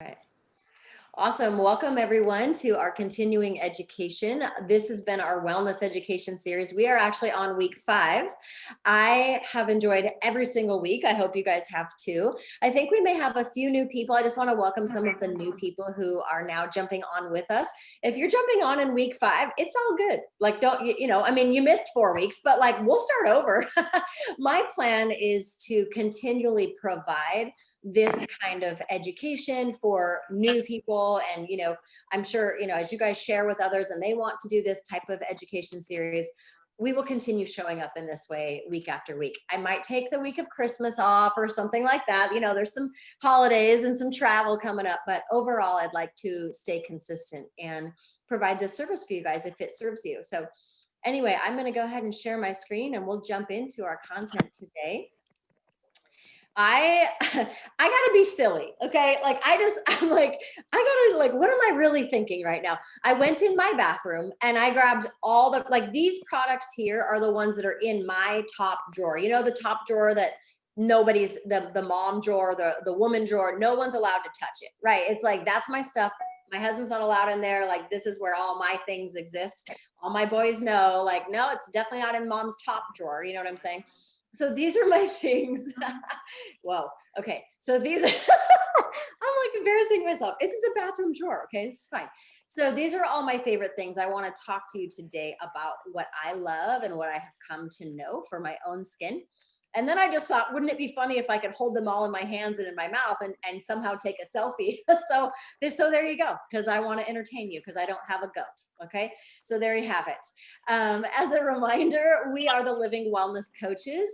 Right. Awesome. Welcome everyone to our continuing education. This has been our wellness education series. We are actually on week 5. I have enjoyed every single week. I hope you guys have too. I think we may have a few new people. I just want to welcome some of the new people who are now jumping on with us. If you're jumping on in week 5, it's all good. Like, don't I mean, you missed 4 weeks, but like, we'll start over. My plan is to continually provide this kind of education for new people. And, I'm sure, as you guys share with others and they want to do this type of education series, we will continue showing up in this way week after week. I might take the week of Christmas off or something like that. There's some holidays and some travel coming up, but overall, I'd like to stay consistent and provide this service for you guys if it serves you. So anyway, I'm going to go ahead and share my screen and we'll jump into our content today. I gotta be silly, okay? I'm like, what am I really thinking right now? I went in my bathroom and I grabbed all these products here are the ones that are in my top drawer. The top drawer that nobody's, the mom drawer, the woman drawer, no one's allowed to touch it, right? It's like, that's my stuff. My husband's not allowed in there. Like, this is where all my things exist. All my boys know, like, no, it's definitely not in mom's top drawer. You know what I'm saying? So these are my things. Whoa. Okay. So these are, I'm like embarrassing myself. This is a bathroom drawer. Okay. This is fine. So these are all my favorite things. I want to talk to you today about what I love and what I have come to know for my own skin. And then I just thought, wouldn't it be funny if I could hold them all in my hands and in my mouth and somehow take a selfie? so there you go, because I want to entertain you because I don't have a goat. Okay. So there you have it. As a reminder, we are the Living Wellness Coaches.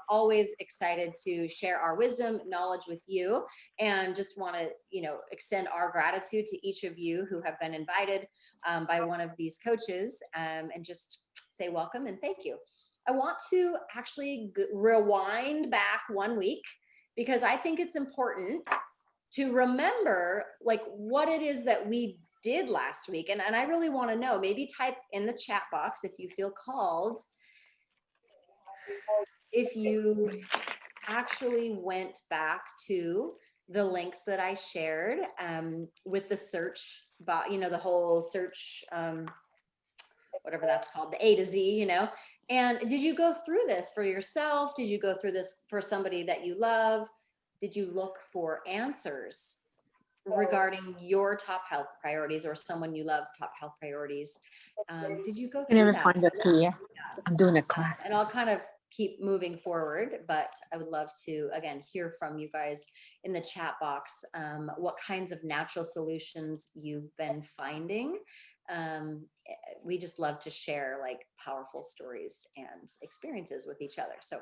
Always excited to share our wisdom, knowledge with you, and just want to, extend our gratitude to each of you who have been invited by one of these coaches, and just say welcome and thank you. I want to actually rewind back 1 week because I think it's important to remember what it is that we did last week. And I really want to know, maybe type in the chat box if you feel called, if you actually went back to the links that I shared with the search, the whole search, whatever that's called, the A to Z, and did you go through this for yourself? Did you go through this for somebody that you love? Did you look for answers regarding your top health priorities or someone you love's top health priorities? Did you go through never that? find it here. I'm doing a class. And I'll kind of keep moving forward, but I would love to, again, hear from you guys in the chat box, what kinds of natural solutions you've been finding. We just love to share powerful stories and experiences with each other. So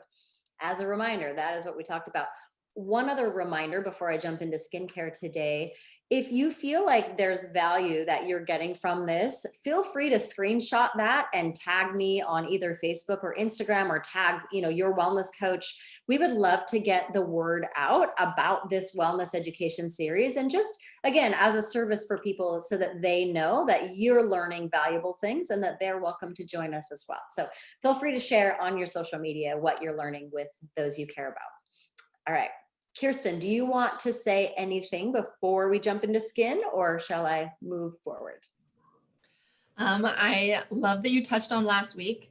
as a reminder, that is what we talked about. One other reminder before I jump into skincare today, if you feel like there's value that you're getting from this, feel free to screenshot that and tag me on either Facebook or Instagram, or tag, your wellness coach. We would love to get the word out about this wellness education series, and just, again, as a service for people so that they know that you're learning valuable things and that they're welcome to join us as well. So feel free to share on your social media what you're learning with those you care about. All right. Kirsten, do you want to say anything before we jump into skin, or shall I move forward? I love that you touched on last week.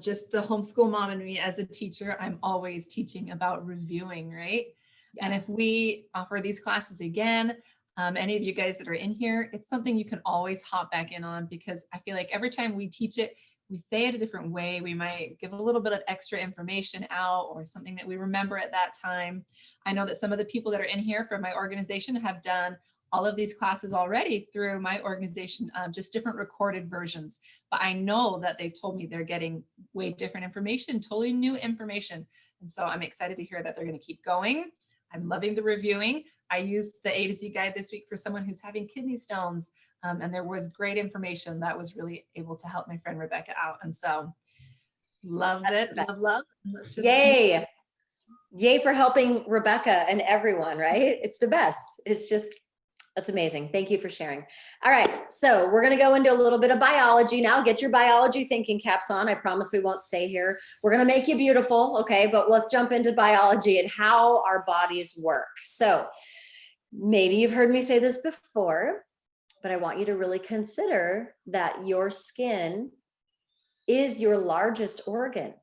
Just the homeschool mom and me as a teacher, I'm always teaching about reviewing, right? Yeah. And if we offer these classes again, any of you guys that are in here, it's something you can always hop back in on, because I feel like every time we teach it, we say it a different way. We might give a little bit of extra information out or something that we remember at that time. I know that some of the people that are in here from my organization have done all of these classes already through my organization, just different recorded versions. But I know that they've told me they're getting way different information, totally new information. And so I'm excited to hear that they're going to keep going. I'm loving the reviewing. I used the A to Z guide this week for someone who's having kidney stones. And there was great information that was really able to help my friend Rebecca out. And so loved it, love. Let's just Yay. Yay for helping Rebecca and everyone, right? It's the best. It's just, that's amazing. Thank you for sharing. All right. So we're going to go into a little bit of biology now. Get your biology thinking caps on. I promise we won't stay here. We're going to make you beautiful. Okay. But let's jump into biology and how our bodies work. So maybe you've heard me say this before, but I want you to really consider that your skin is your largest organ.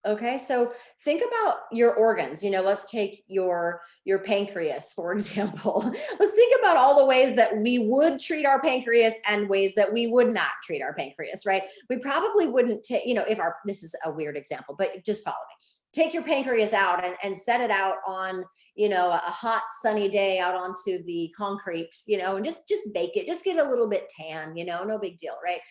Okay, so think about your organs. Let's take your pancreas, for example. Let's think about all the ways that we would treat our pancreas and ways that we would not treat our pancreas, right? We probably wouldn't take, if this is a weird example, but just follow me. Take your pancreas out and set it out on, a hot sunny day out onto the concrete, and just bake it, just get a little bit tan, no big deal, right?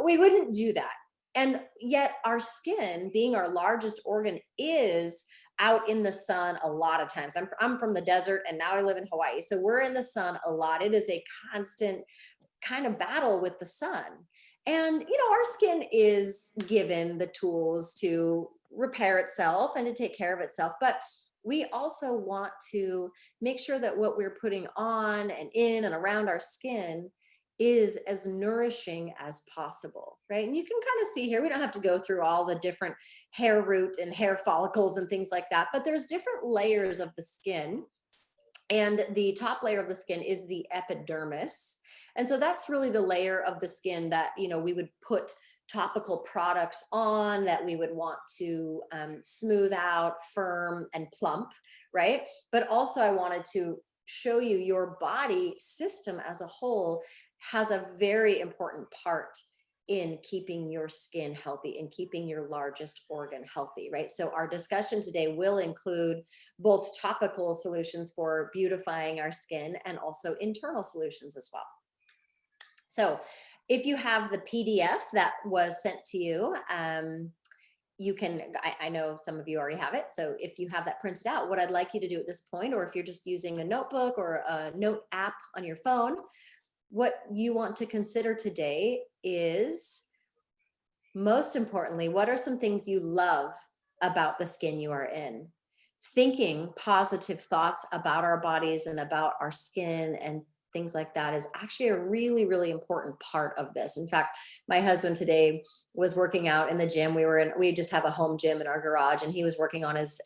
We wouldn't do that. And yet our skin, being our largest organ, is out in the sun a lot of times. I'm from the desert and now I live in Hawaii. So we're in the sun a lot. It is a constant kind of battle with the sun. And, our skin is given the tools to repair itself and to take care of itself. But we also want to make sure that what we're putting on and in and around our skin is as nourishing as possible, right? And you can kind of see here, we don't have to go through all the different hair root and hair follicles and things like that, but there's different layers of the skin. And the top layer of the skin is the epidermis. And so that's really the layer of the skin that, we would put topical products on, that we would want to smooth out, firm, and plump, right? But also I wanted to show you your body system as a whole has a very important part in keeping your skin healthy and keeping your largest organ healthy, right? So our discussion today will include both topical solutions for beautifying our skin and also internal solutions as well. So if you have the PDF that was sent to you, you can, I know some of you already have it. So if you have that printed out, what I'd like you to do at this point, or if you're just using a notebook or a note app on your phone, what you want to consider today is, most importantly, what are some things you love about the skin you are in? Thinking positive thoughts about our bodies and about our skin and things like that is actually a really, really important part of this. In fact, my husband today was working out in the gym. We just have a home gym in our garage, and he was working on his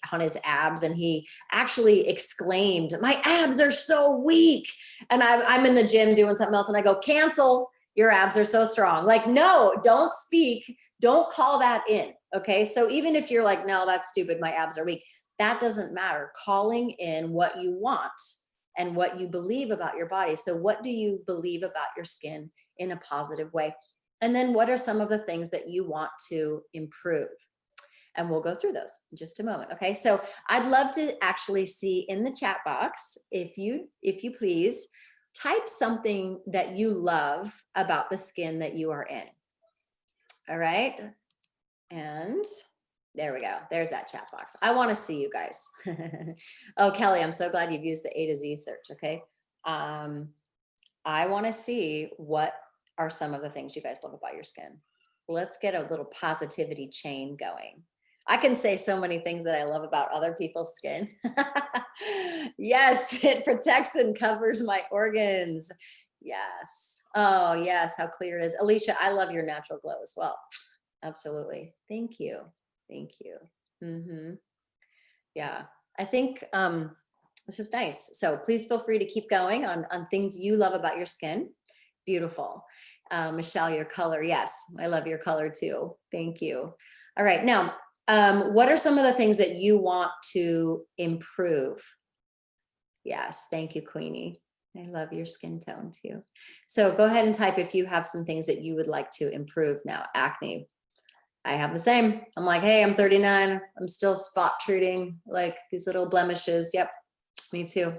abs, and he actually exclaimed, "My abs are so weak." And I'm in the gym doing something else, and I go, "Cancel, your abs are so strong." Like, no, don't speak. Don't call that in. Okay. So even if you're like, "No, that's stupid, my abs are weak," that doesn't matter. Calling in what you want and what you believe about your body. So what do you believe about your skin in a positive way? And then what are some of the things that you want to improve? And we'll go through those in just a moment. Okay. So I'd love to actually see in the chat box, if you please, type something that you love about the skin that you are in. All right. And there we go. There's that chat box. I want to see you guys. Oh, Kelly, I'm so glad you've used the A to Z search. Okay. I want to see what are some of the things you guys love about your skin. Let's get a little positivity chain going. I can say so many things that I love about other people's skin. Yes, it protects and covers my organs. Yes. Oh, yes. How clear it is. Alicia, I love your natural glow as well. Absolutely. Thank you. Thank you. Yeah, I think this is nice. So please feel free to keep going on things you love about your skin. Beautiful. Michelle, your color. Yes, I love your color too. Thank you. All right. Now, what are some of the things that you want to improve? Yes. Thank you, Queenie. I love your skin tone too. So go ahead and type if you have some things that you would like to improve now. Acne. I have the same. I'm like, hey, I'm 39. I'm still spot treating like these little blemishes. Yep, me too.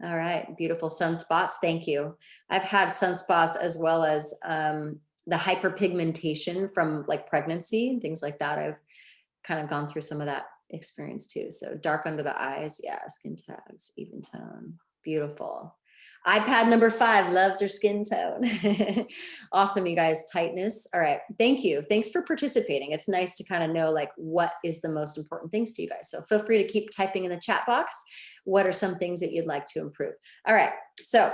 All right, beautiful sunspots. Thank you. I've had sunspots as well as the hyperpigmentation from like pregnancy and things like that. I've kind of gone through some of that experience too. So dark under the eyes. Yeah, skin tags, even tone. Beautiful. iPad number 5 loves her skin tone. Awesome, you guys. Tightness. All right. Thank you. Thanks for participating. It's nice to kind of know like what is the most important things to you guys. So feel free to keep typing in the chat box. What are some things that you'd like to improve? All right. So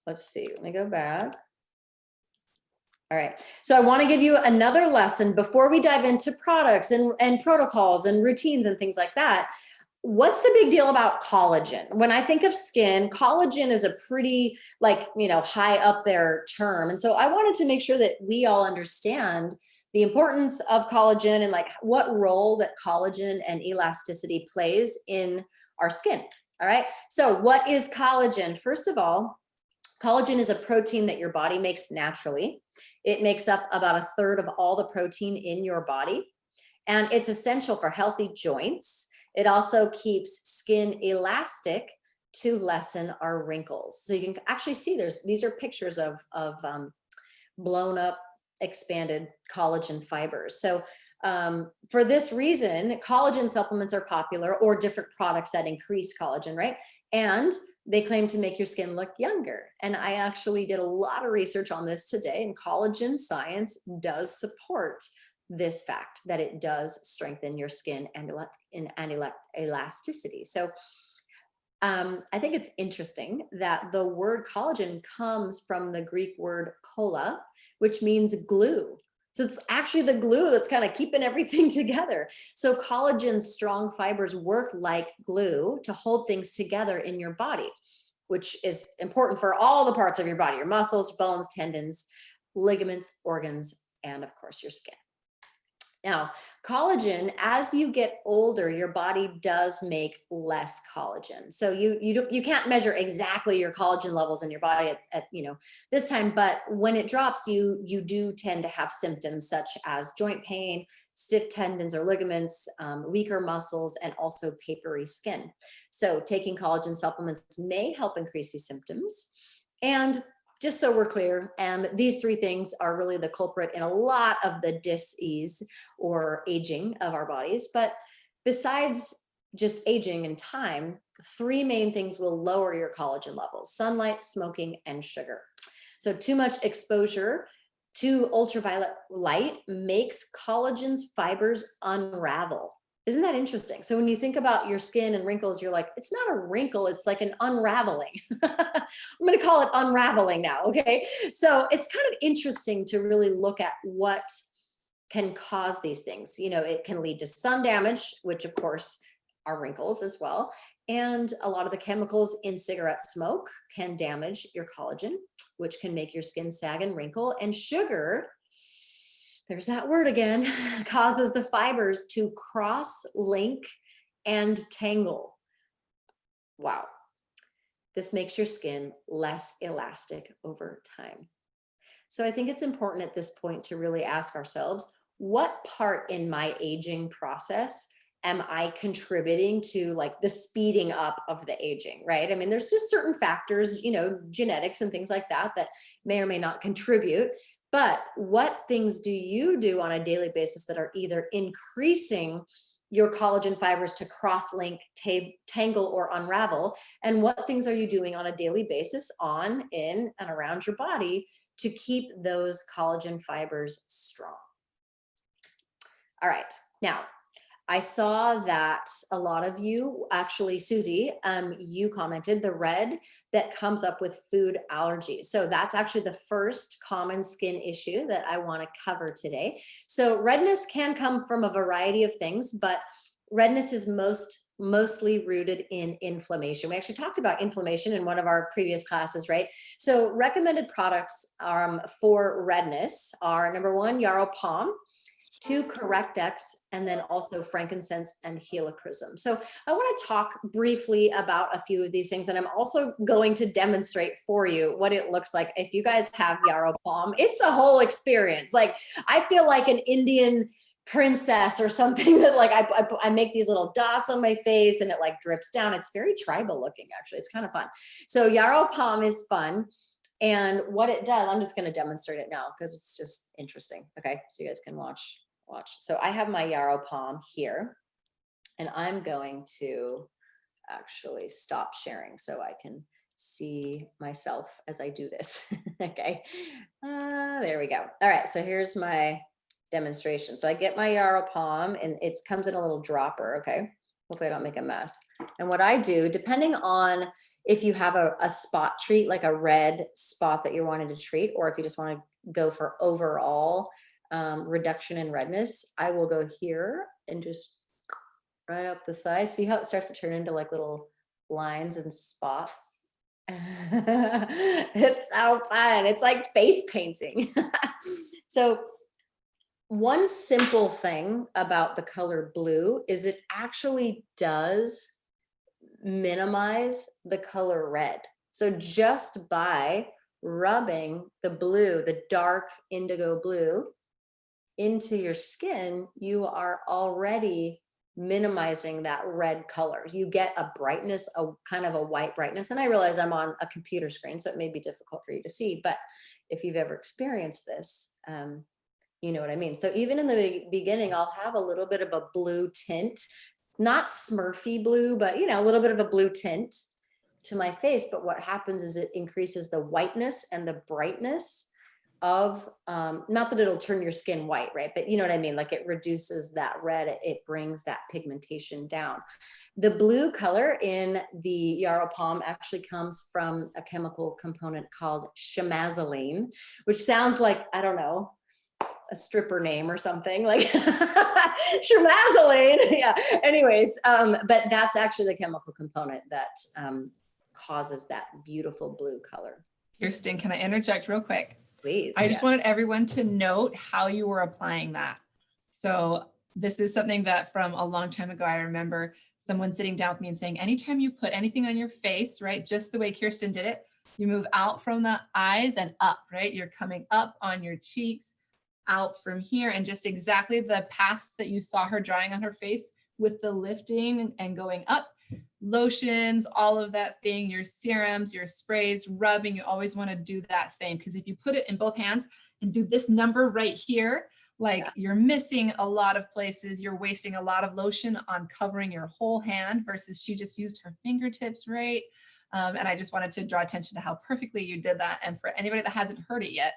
let's see. Let me go back. All right. So I want to give you another lesson before we dive into products and protocols and routines and things like that. what's the big deal about collagen? When I think of skin, collagen is a pretty high up there term. And so I wanted to make sure that we all understand the importance of collagen and like what role that collagen and elasticity plays in our skin. All right. So what is collagen? First of all, collagen is a protein that your body makes naturally. It makes up about a third of all the protein in your body, and it's essential for healthy joints. It also keeps skin elastic to lessen our wrinkles. So you can actually see these are pictures of blown up, expanded collagen fibers. So for this reason, collagen supplements are popular, or different products that increase collagen, right? And they claim to make your skin look younger. And I actually did a lot of research on this today, and collagen science does support this fact that it does strengthen your skin and elasticity. So I think it's interesting that the word collagen comes from the Greek word kolla, which means glue. So it's actually the glue that's kind of keeping everything together. So collagen's strong fibers work like glue to hold things together in your body, which is important for all the parts of your body, your muscles, bones, tendons, ligaments, organs, and of course your skin. Now, collagen, as you get older, your body does make less collagen. So you can't measure exactly your collagen levels in your body at this time, but when it drops, you do tend to have symptoms such as joint pain, stiff tendons or ligaments, weaker muscles, and also papery skin. So taking collagen supplements may help increase these symptoms. And just so we're clear, and these three things are really the culprit in a lot of the dis-ease or aging of our bodies. But besides just aging and time, three main things will lower your collagen levels: sunlight, smoking, and sugar. So too much exposure to ultraviolet light makes collagen's fibers unravel. Isn't that interesting? So when you think about your skin and wrinkles, you're like, it's not a wrinkle, it's like an unraveling. I'm going to call it unraveling now, okay? So it's kind of interesting to really look at what can cause these things. It can lead to sun damage, which of course are wrinkles as well. And a lot of the chemicals in cigarette smoke can damage your collagen, which can make your skin sag and wrinkle. And sugar, there's that word again, causes the fibers to cross-link and tangle. Wow. This makes your skin less elastic over time. So I think it's important at this point to really ask ourselves, what part in my aging process am I contributing to, like, the speeding up of the aging, right? I mean, there's just certain factors, genetics and things like that may or may not contribute. But what things do you do on a daily basis that are either increasing your collagen fibers to cross-link, tangle, or unravel? And what things are you doing on a daily basis on, in, and around your body to keep those collagen fibers strong? All right. Now, I saw that a lot of you, actually, Susie, you commented the red that comes up with food allergies. So that's actually the first common skin issue that I want to cover today. So redness can come from a variety of things, but redness is mostly rooted in inflammation. We actually talked about inflammation in one of our previous classes, right? So recommended products for redness are, number one, Yarrow Palm, 2, Correct-X, and then also frankincense and helichrysum. So I want to talk briefly about a few of these things, and I'm also going to demonstrate for you what it looks like if you guys have Yarrow Palm. It's a whole experience. Like, I feel like an Indian princess or something, that like I make these little dots on my face and it like drips down. It's very tribal looking, actually. It's kind of fun. So Yarrow Palm is fun. And what it does, I'm just going to demonstrate it now because it's just interesting. Okay, so you guys can watch. So I have my Yarrow Palm here, and I'm going to actually stop sharing so I can see myself as I do this. Okay, there we go. All right, so here's my demonstration. So I get my Yarrow Palm, and it comes in a little dropper. Okay, hopefully I don't make a mess. And what I do, depending on if you have a spot treat, like a red spot that you're wanting to treat, or if you just want to go for overall reduction in redness, I will go here and just right up the side. See how it starts to turn into like little lines and spots? It's so fun. It's like face painting. So one simple thing about the color blue is it actually does minimize the color red. So just by rubbing the blue, the dark indigo blue into your skin, you are already minimizing that red color. You get a brightness, a kind of a white brightness. And I realize I'm on a computer screen, so it may be difficult for you to see, but if you've ever experienced this, you know what I mean? So even in the beginning, I'll have a little bit of a blue tint, not Smurfy blue, but you know, a little bit of a blue tint to my face. But what happens is it increases the whiteness and the brightness of, not that it'll turn your skin white, right? But you know what I mean? Like it reduces that red, it brings that pigmentation down. The blue color in the Yarrow Palm actually comes from a chemical component called chamazoline, which sounds like, I don't know, a stripper name or something like Shermazoline. Yeah. Anyways, but that's actually the chemical component that causes that beautiful blue color. Kirsten, can I interject real quick? Please. I just wanted everyone to note how you were applying that. So this is something that from a long time ago, I remember someone sitting down with me and saying, anytime you put anything on your face, right, just the way Kirsten did it, you move out from the eyes and up, right? You're coming up on your cheeks, out from here, and just exactly the paths that you saw her drawing on her face with the lifting and going up. Lotions, all of that thing, your serums, your sprays, rubbing, you always want to do that same, because if you put it in both hands and do this number right here, like you're missing a lot of places, you're wasting a lot of lotion on covering your whole hand versus she just used her fingertips, right? And I just wanted to draw attention to how perfectly you did that. And for anybody that hasn't heard it yet,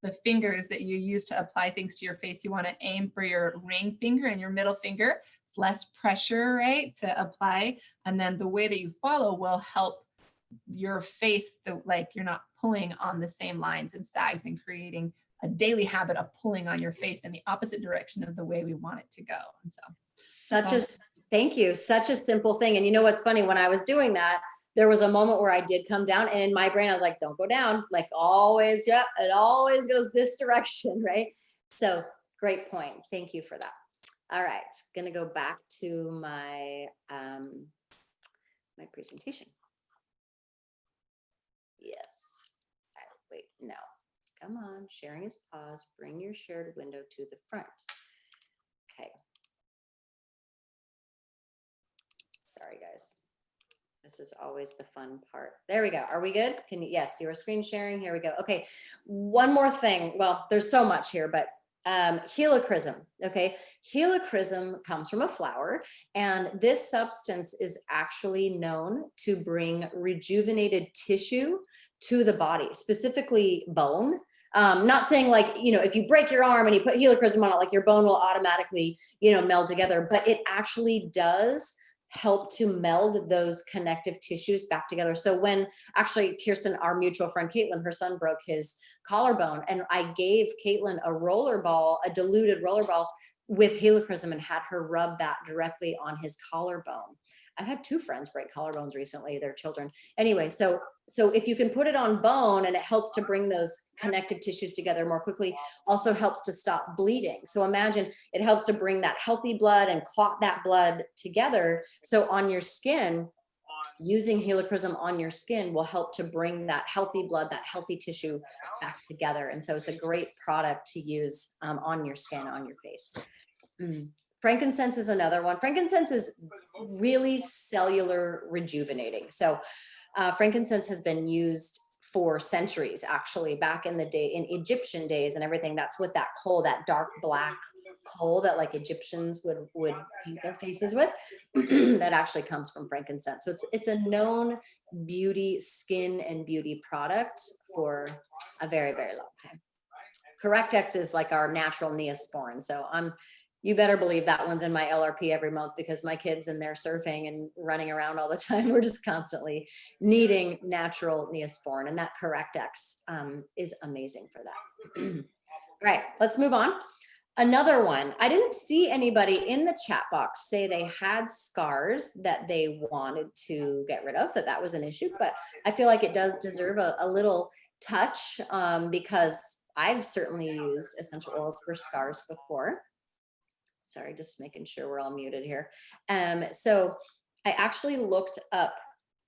the fingers that you use to apply things to your face, you want to aim for your ring finger and your middle finger. It's less pressure, right, to apply. And then the way that you follow will help your face, like you're not pulling on the same lines and sags and creating a daily habit of pulling on your face in the opposite direction of the way we want it to go. And so thank you. Such a simple thing. And you know what's funny? When I was doing that, there was a moment where I did come down, and in my brain, I was like, don't go down. Like always, yep, it always goes this direction, right? So great point. Thank you for that. All right, gonna go back to my, my presentation. Yes, wait, no, come on, sharing is paused. Bring your shared window to the front. Okay. Sorry, guys. This is always the fun part. There we go. Are we good? Can you, yes, you are screen sharing. Here we go. Okay. One more thing. Well, there's so much here, but helichrysum. Okay. Helichrysum comes from a flower, and this substance is actually known to bring rejuvenated tissue to the body, specifically bone. Not saying like, you know, if you break your arm and you put helichrysum on it, like your bone will automatically, you know, meld together, but it actually does help to meld those connective tissues back together. So when actually Kirsten, our mutual friend Caitlin, her son broke his collarbone, and I gave Caitlin a roller ball, a diluted roller ball with helichrysum, and had her rub that directly on his collarbone. I've had 2 friends break collarbones recently, their children. Anyway, so if you can put it on bone and it helps to bring those connective tissues together more quickly, also helps to stop bleeding. So imagine it helps to bring that healthy blood and clot that blood together. So on your skin, using helichrysum on your skin will help to bring that healthy blood, that healthy tissue back together. And so it's a great product to use on your skin, on your face. Frankincense is another one. Frankincense is really cellular rejuvenating. So frankincense has been used for centuries, actually, back in the day, in Egyptian days and everything. That's what that coal, that dark black coal that like Egyptians would paint their faces with, that actually comes from frankincense. So it's a known beauty, skin and beauty product for a very, very long time. Correctex is like our natural Neosporin. So you better believe that one's in my LRP every month, because my kids and they're surfing and running around all the time. We're just constantly needing natural Neosporin, and that Correctex is amazing for that. All right, let's move on. Another one, I didn't see anybody in the chat box say they had scars that they wanted to get rid of, that was an issue, but I feel like it does deserve a little touch, because I've certainly used essential oils for scars before. Sorry, just making sure we're all muted here. So I actually looked up,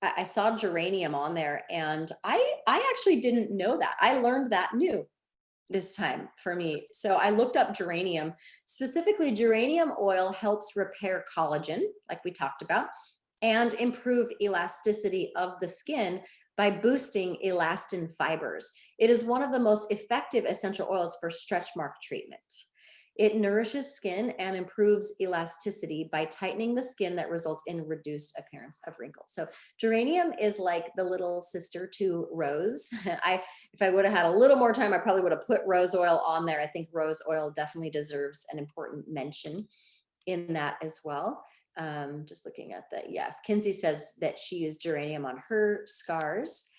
I saw geranium on there, and I actually didn't know that. I learned that new this time for me. So I looked up geranium. Specifically, geranium oil helps repair collagen, like we talked about, and improve elasticity of the skin by boosting elastin fibers. It is one of the most effective essential oils for stretch mark treatment. It nourishes skin and improves elasticity by tightening the skin that results in reduced appearance of wrinkles. So geranium is like the little sister to rose. If I would have had a little more time, I probably would have put rose oil on there. I think rose oil definitely deserves an important mention in that as well. Just looking at that, yes, Kinsey says that she used geranium on her scars.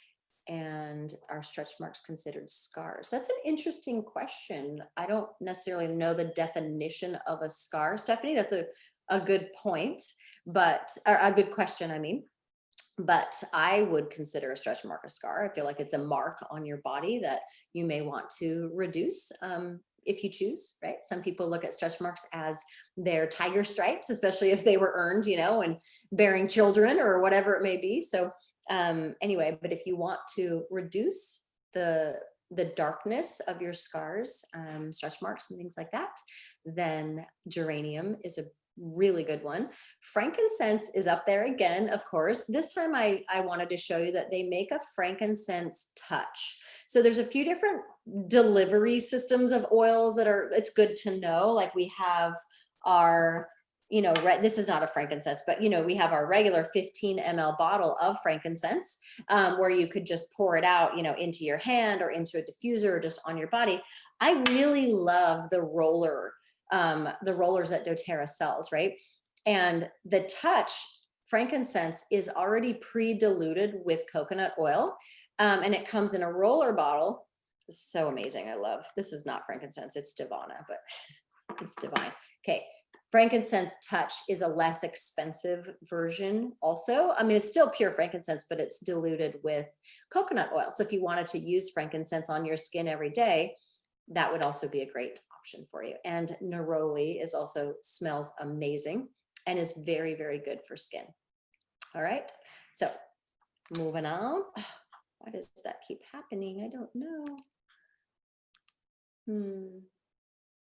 And are stretch marks considered scars? That's an interesting question. I don't necessarily know the definition of a scar. Stephanie, that's a good point, but or a good question, I mean. But I would consider a stretch mark a scar. I feel like it's a mark on your body that you may want to reduce, if you choose, right? Some people look at stretch marks as their tiger stripes, especially if they were earned, and bearing children or whatever it may be. So anyway, but if you want to reduce the darkness of your scars, stretch marks and things like that, then geranium is a really good one. Frankincense is up there again, of course. This time I wanted to show you that they make a frankincense touch. So there's a few different delivery systems of oils that it's good to know. Like we have our, this is not a frankincense, but we have our regular 15 ml bottle of frankincense, where you could just pour it out, into your hand or into a diffuser or just on your body. I really love the rollers that doTERRA sells, right? And the touch frankincense is already pre-diluted with coconut oil, and it comes in a roller bottle. This is so amazing. I love, this is not frankincense, it's Divana, but it's divine. Okay. Frankincense touch is a less expensive version also. I mean, it's still pure frankincense, but it's diluted with coconut oil. So if you wanted to use frankincense on your skin every day, that would also be a great option for you. And neroli is also smells amazing and is very, very good for skin. All right, so moving on. Why does that keep happening? I don't know.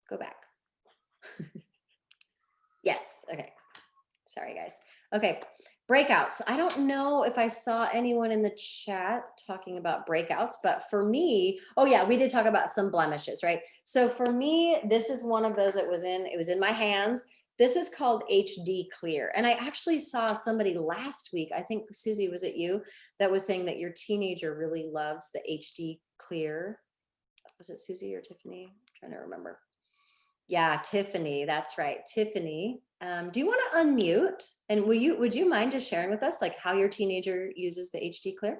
Go back. Yes, okay. Sorry, guys. Okay, breakouts. I don't know if I saw anyone in the chat talking about breakouts, but for me, oh yeah, we did talk about some blemishes, right? So for me, this is one of those that it was in my hands. This is called HD Clear. And I actually saw somebody last week, I think, Susie, was it you, that was saying that your teenager really loves the HD Clear. Was it Susie or Tiffany? I'm trying to remember. Yeah, Tiffany, that's right. Tiffany, do you want to unmute? And would you mind just sharing with us like how your teenager uses the HD Clear?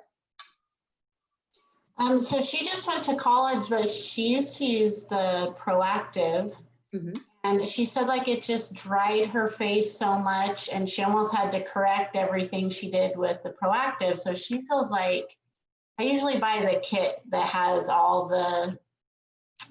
So she just went to college, but she used to use the Proactiv. And she said like it just dried her face so much and she almost had to correct everything she did with the Proactiv. So she feels like, I usually buy the kit that has all the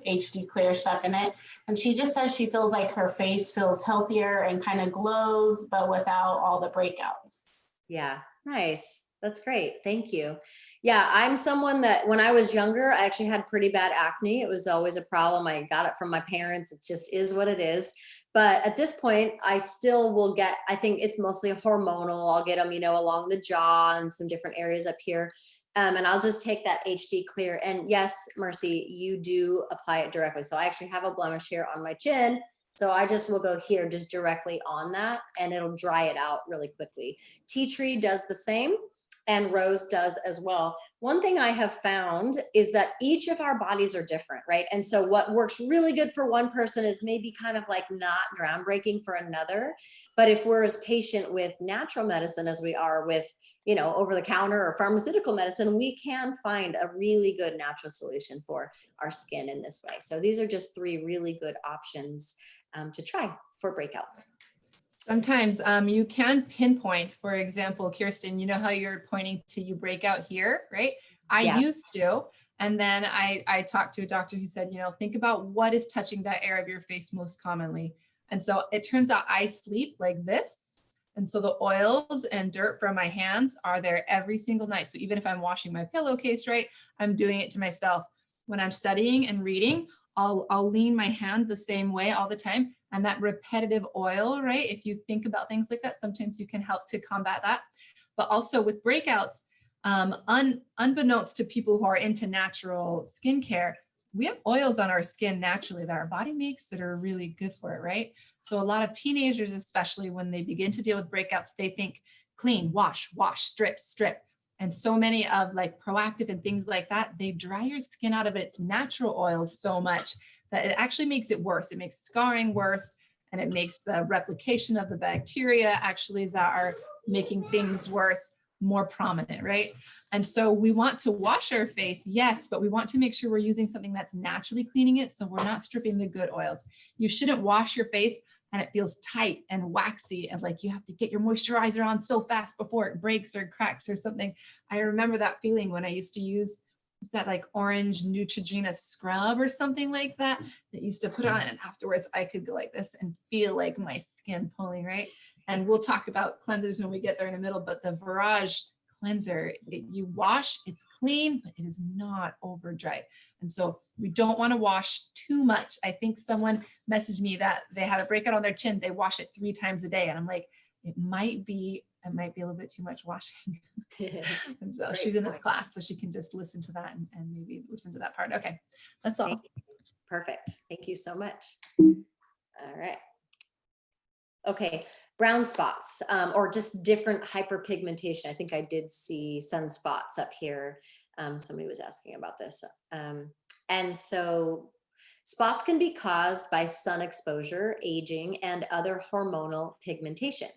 HD Clear stuff in it. And she just says she feels like her face feels healthier and kind of glows, but without all the breakouts. Yeah, nice. That's great. Thank you. Yeah, I'm someone that when I was younger, I actually had pretty bad acne. It was always a problem. I got it from my parents. It just is what it is. But at this point, I still will get, I think it's mostly hormonal. I'll get them, along the jaw and some different areas up here. And I'll just take that HD Clear. And yes, Mercy, you do apply it directly. So I actually have a blemish here on my chin. So I just will go here just directly on that and it'll dry it out really quickly. Tea Tree does the same. and Rose does as well. One thing I have found is that each of our bodies are different, right? And so what works really good for one person is maybe kind of like not groundbreaking for another. But if we're as patient with natural medicine as we are with, over the counter or pharmaceutical medicine, we can find a really good natural solution for our skin in this way. So these are just 3 really good options to try for breakouts. Sometimes you can pinpoint, for example, Kirsten, you know how you're pointing to you break out here, right? I Yeah. used to, and then I talked to a doctor who said, think about what is touching that area of your face most commonly. And so it turns out I sleep like this. And so the oils and dirt from my hands are there every single night. So even if I'm washing my pillowcase, right, I'm doing it to myself. When I'm studying and reading, I'll lean my hand the same way all the time. And that repetitive oil, right? If you think about things like that, sometimes you can help to combat that. But also with breakouts, unbeknownst to people who are into natural skincare, we have oils on our skin naturally that our body makes that are really good for it, right? So a lot of teenagers, especially when they begin to deal with breakouts, they think clean, wash, strip. And so many of like Proactiv and things like that, they dry your skin out of its natural oils so much that it actually makes it worse. It makes scarring worse, and it makes the replication of the bacteria actually that are making things worse more prominent, right? And so we want to wash our face, yes, but we want to make sure we're using something that's naturally cleaning it, so we're not stripping the good oils. You shouldn't wash your face and it feels tight and waxy and like you have to get your moisturizer on so fast before it breaks or cracks or something. I remember that feeling when I used to use that like orange Neutrogena scrub or something like that used to put on, and afterwards I could go like this and feel like my skin pulling, right? And we'll talk about cleansers when we get there in the middle, but the Virage cleanser, you wash, it's clean, but it is not over dry. And so we don't want to wash too much. I think someone messaged me that they had a breakout on their chin, they wash it 3 times a day. And I'm like, it might be a little bit too much washing. And so Great she's in this point. class, so she can just listen to that and maybe listen to that part. Okay, that's all. Perfect. Thank you so much. All right. Okay, brown spots or just different hyperpigmentation. I think I did see sunspots up here. Somebody was asking about this. And so spots can be caused by sun exposure, aging, and other hormonal pigmentation.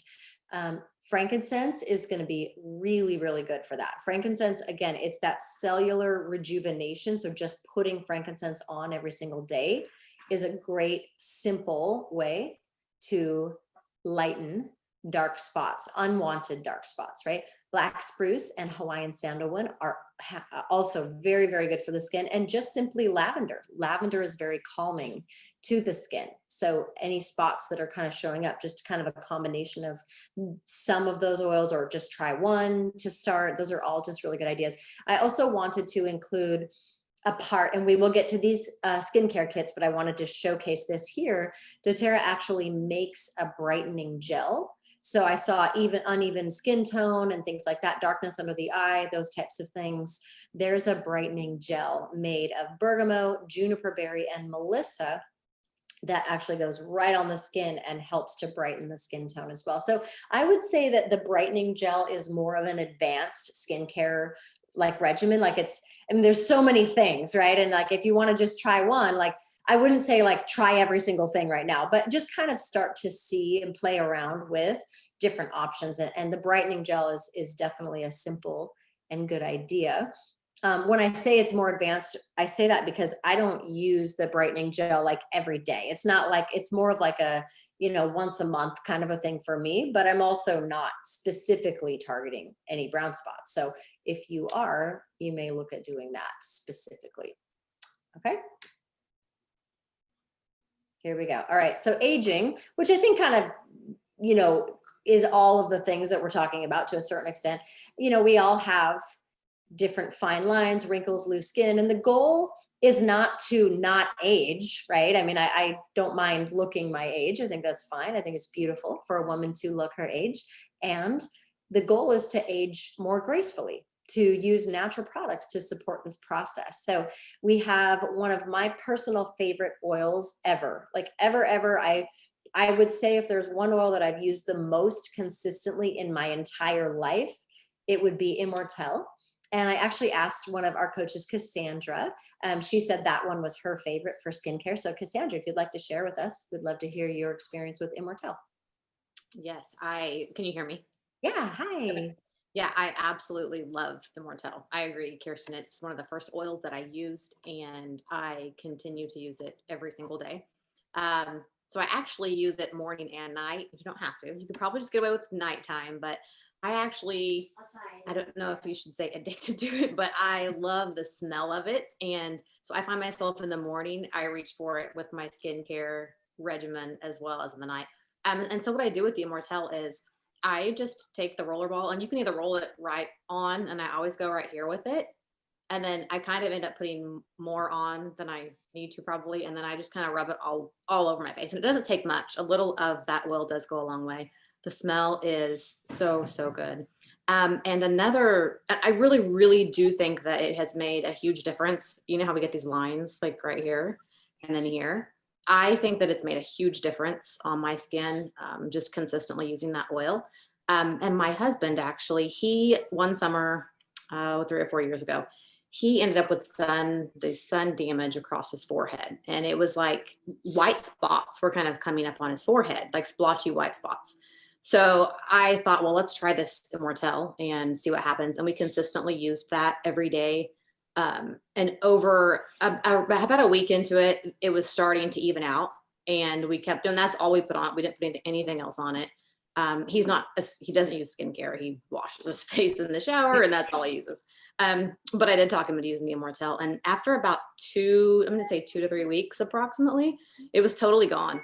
Frankincense is going to be really, really good for that. Frankincense, again, it's that cellular rejuvenation. So just putting frankincense on every single day is a great, simple way to lighten dark spots, unwanted dark spots, right? Black spruce and Hawaiian sandalwood are also very, very good for the skin. And just simply lavender. Lavender is very calming to the skin. So any spots that are kind of showing up, just kind of a combination of some of those oils, or just try one to start. Those are all just really good ideas. I also wanted to include a part, and we will get to these skincare kits, but I wanted to showcase this here. doTERRA actually makes a brightening gel. So I saw even uneven skin tone and things like that, darkness under the eye, those types of things. There's a brightening gel made of bergamot, juniper berry, and melissa that actually goes right on the skin and helps to brighten the skin tone as well. So I would say that the brightening gel is more of an advanced skincare like regimen. Like there's so many things, right? And like, if you want to just try one, like, I wouldn't say like try every single thing right now, but just kind of start to see and play around with different options. And the brightening gel is definitely a simple and good idea. When I say it's more advanced, I say that because I don't use the brightening gel like every day. It's not like, it's more of like a, once a month kind of a thing for me, but I'm also not specifically targeting any brown spots. So if you are, you may look at doing that specifically. Okay. Here we go. All right. So aging, which I think kind of, is all of the things that we're talking about to a certain extent. We all have different fine lines, wrinkles, loose skin, and the goal is not to not age, right? I mean, I don't mind looking my age. I think that's fine. I think it's beautiful for a woman to look her age. And the goal is to age more gracefully, to use natural products to support this process. So we have one of my personal favorite oils ever, like ever. I would say if there's one oil that I've used the most consistently in my entire life, it would be Immortelle. And I actually asked one of our coaches, Cassandra. She said that one was her favorite for skincare. So Cassandra, if you'd like to share with us, we'd love to hear your experience with Immortelle. Yes, can you hear me? Yeah, hi. Yeah, I absolutely love Immortelle. I agree, Kirsten. It's one of the first oils that I used, and I continue to use it every single day. So I actually use it morning and night. You don't have to. You could probably just get away with nighttime, but I don't know if you should say addicted to it, but I love the smell of it. And so I find myself in the morning, I reach for it with my skincare regimen as well as in the night. And so what I do with the Immortelle is I just take the roller ball, and you can either roll it right on, and I always go right here with it. And then I kind of end up putting more on than I need to probably. And then I just kind of rub it all over my face. And it doesn't take much. A little of that oil does go a long way. The smell is so, so good. And I really, really do think that it has made a huge difference. You know how we get these lines like right here and then here? I think that it's made a huge difference on my skin, just consistently using that oil. And my husband, actually, one summer, 3 or 4 years ago, he ended up with the sun damage across his forehead. And it was like white spots were kind of coming up on his forehead, like splotchy white spots. So I thought, well, let's try this Immortelle and see what happens. And we consistently used that every day. And over about a week into it, it was starting to even out, and we kept doing, that's all we put on. We didn't put anything else on it. He doesn't use skincare. He washes his face in the shower, and that's all he uses. But I did talk him into using the Immortelle. And after about 2 to 3 weeks, approximately, it was totally gone.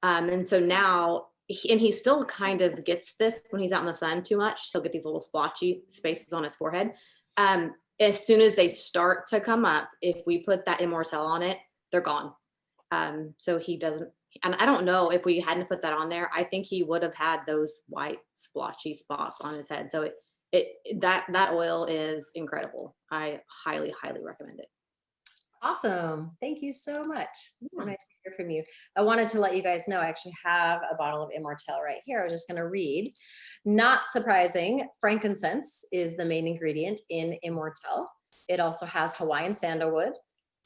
And so now, he still kind of gets this when he's out in the sun too much. He'll get these little splotchy spaces on his forehead. As soon as they start to come up, if we put that Immortelle on it, they're gone. So he doesn't, and I don't know if we hadn't put that on there, I think he would have had those white splotchy spots on his head. So that oil is incredible. I highly, highly recommend it. Awesome. Thank you so much. So Yeah. nice to hear from you. I wanted to let you guys know I actually have a bottle of Immortelle right here. I was just going to read. Not surprising, frankincense is the main ingredient in Immortelle. It also has Hawaiian sandalwood,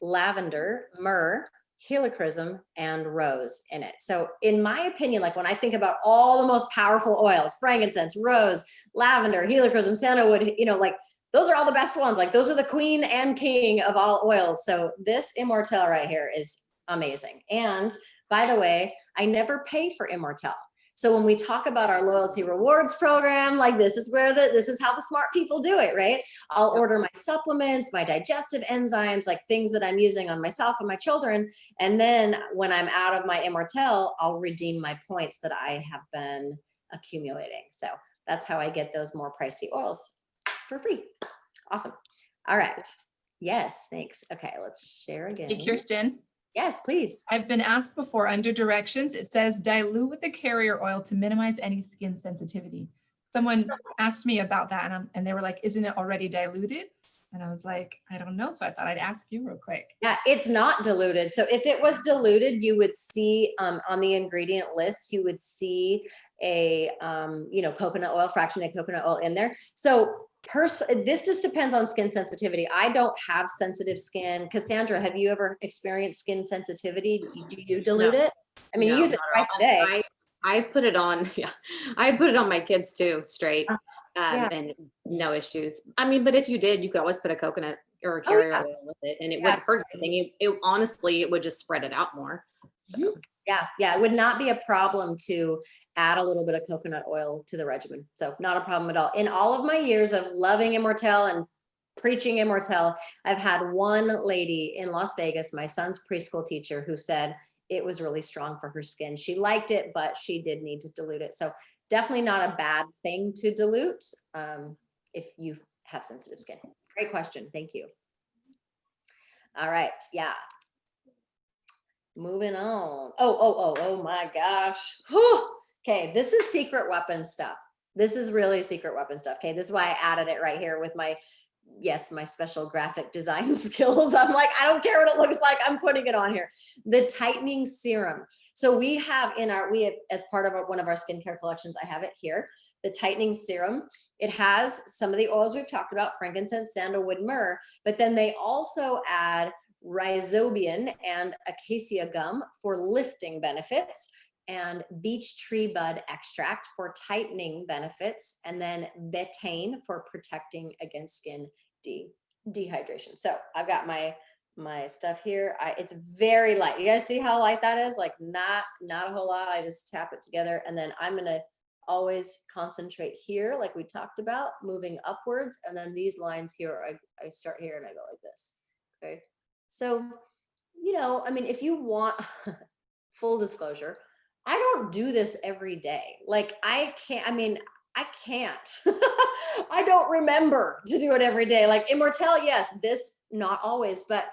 lavender, myrrh, helichrysum, and rose in it. So in my opinion, like when I think about all the most powerful oils, frankincense, rose, lavender, helichrysum, sandalwood, like those are all the best ones. Like those are the queen and king of all oils. So this Immortelle right here is amazing. And by the way, I never pay for Immortelle. So when we talk about our loyalty rewards program, like this is how the smart people do it, right? I'll order my supplements, my digestive enzymes, like things that I'm using on myself and my children. And then when I'm out of my Immortelle, I'll redeem my points that I have been accumulating. So that's how I get those more pricey oils for free. Awesome. All right. Yes, thanks. Okay, let's share again. Hey, Kirsten, Yes, please. I've been asked before under directions, it says dilute with the carrier oil to minimize any skin sensitivity. Someone asked me about that and they were like, isn't it already diluted? And I was like, I don't know. So I thought I'd ask you real quick. Yeah, it's not diluted. So if it was diluted, you would see on the ingredient list, you would see a coconut oil, fractionated coconut oil in there. So this just depends on skin sensitivity. I don't have sensitive skin. Cassandra, have you ever experienced skin sensitivity? Do you dilute it? I mean, you use it twice a day. I put it on. Yeah, I put it on my kids too, straight, and no issues. I mean, but if you did, you could always put a coconut or a carrier oil with it, and it wouldn't hurt anything. Honestly, it would just spread it out more. So. Yeah, it would not be a problem to add a little bit of coconut oil to the regimen. So not a problem at all. In all of my years of loving Immortelle and preaching Immortelle, I've had one lady in Las Vegas, my son's preschool teacher, who said it was really strong for her skin. She liked it, but she did need to dilute it. So definitely not a bad thing to dilute if you have sensitive skin. Great question. Thank you. All right. Yeah. Moving on. Oh my gosh. Whew. Okay, this is secret weapon stuff. This is really secret weapon stuff. Okay, this is why I added it right here with my special graphic design skills. I'm like, I don't care what it looks like. I'm putting it on here. The tightening serum. So we have as part of one of our skincare collections, I have it here. the tightening serum. It has some of the oils we've talked about, frankincense, sandalwood, myrrh, but then they also add rhizobium and acacia gum for lifting benefits, and beech tree bud extract for tightening benefits, and then betaine for protecting against skin dehydration. So I've got my stuff here. It's very light. You guys see how light that is? Like not a whole lot. I just tap it together, and then I'm gonna always concentrate here, like we talked about, moving upwards, and then these lines here, I start here and I go like this. Okay, so I mean, if you want full disclosure, I don't do this every day. Like I can't. I don't remember to do it every day. Like Immortelle, yes, this not always, but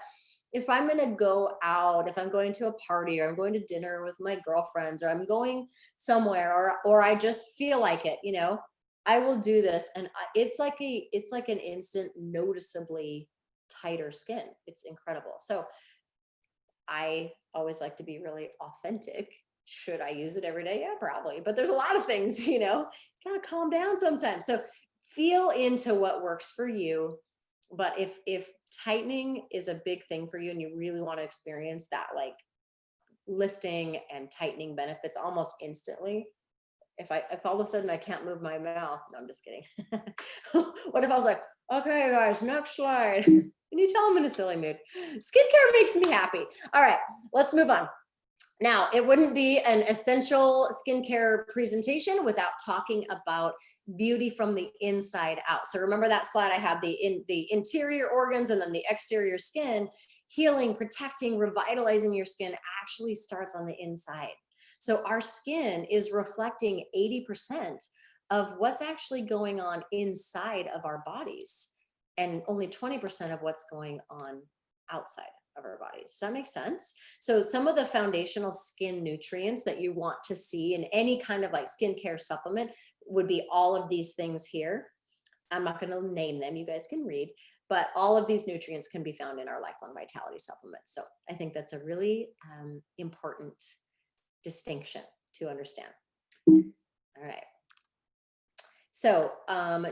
if I'm going to go out, if I'm going to a party or I'm going to dinner with my girlfriends or I'm going somewhere or I just feel like it, I will do this. And it's like an instant noticeably tighter skin. It's incredible. So I always like to be really authentic. Should I use it every day? Yeah, probably. But there's a lot of things, gotta calm down sometimes. So feel into what works for you. But if tightening is a big thing for you and you really want to experience that like lifting and tightening benefits almost instantly, if all of a sudden I can't move my mouth, no, I'm just kidding. What if I was like, okay, guys, next slide. Can you tell I'm in a silly mood? Skincare makes me happy. All right, let's move on. Now, it wouldn't be an essential skincare presentation without talking about beauty from the inside out. So remember that slide I had, the interior organs and then the exterior skin. Healing, protecting, revitalizing your skin actually starts on the inside. So our skin is reflecting 80% of what's actually going on inside of our bodies and only 20% of what's going on outside of our bodies. Does that make sense? So some of the foundational skin nutrients that you want to see in any kind of like skincare supplement would be all of these things here. I'm not going to name them. You guys can read, but all of these nutrients can be found in our Lifelong Vitality supplement. So I think that's a really important distinction to understand. All right. So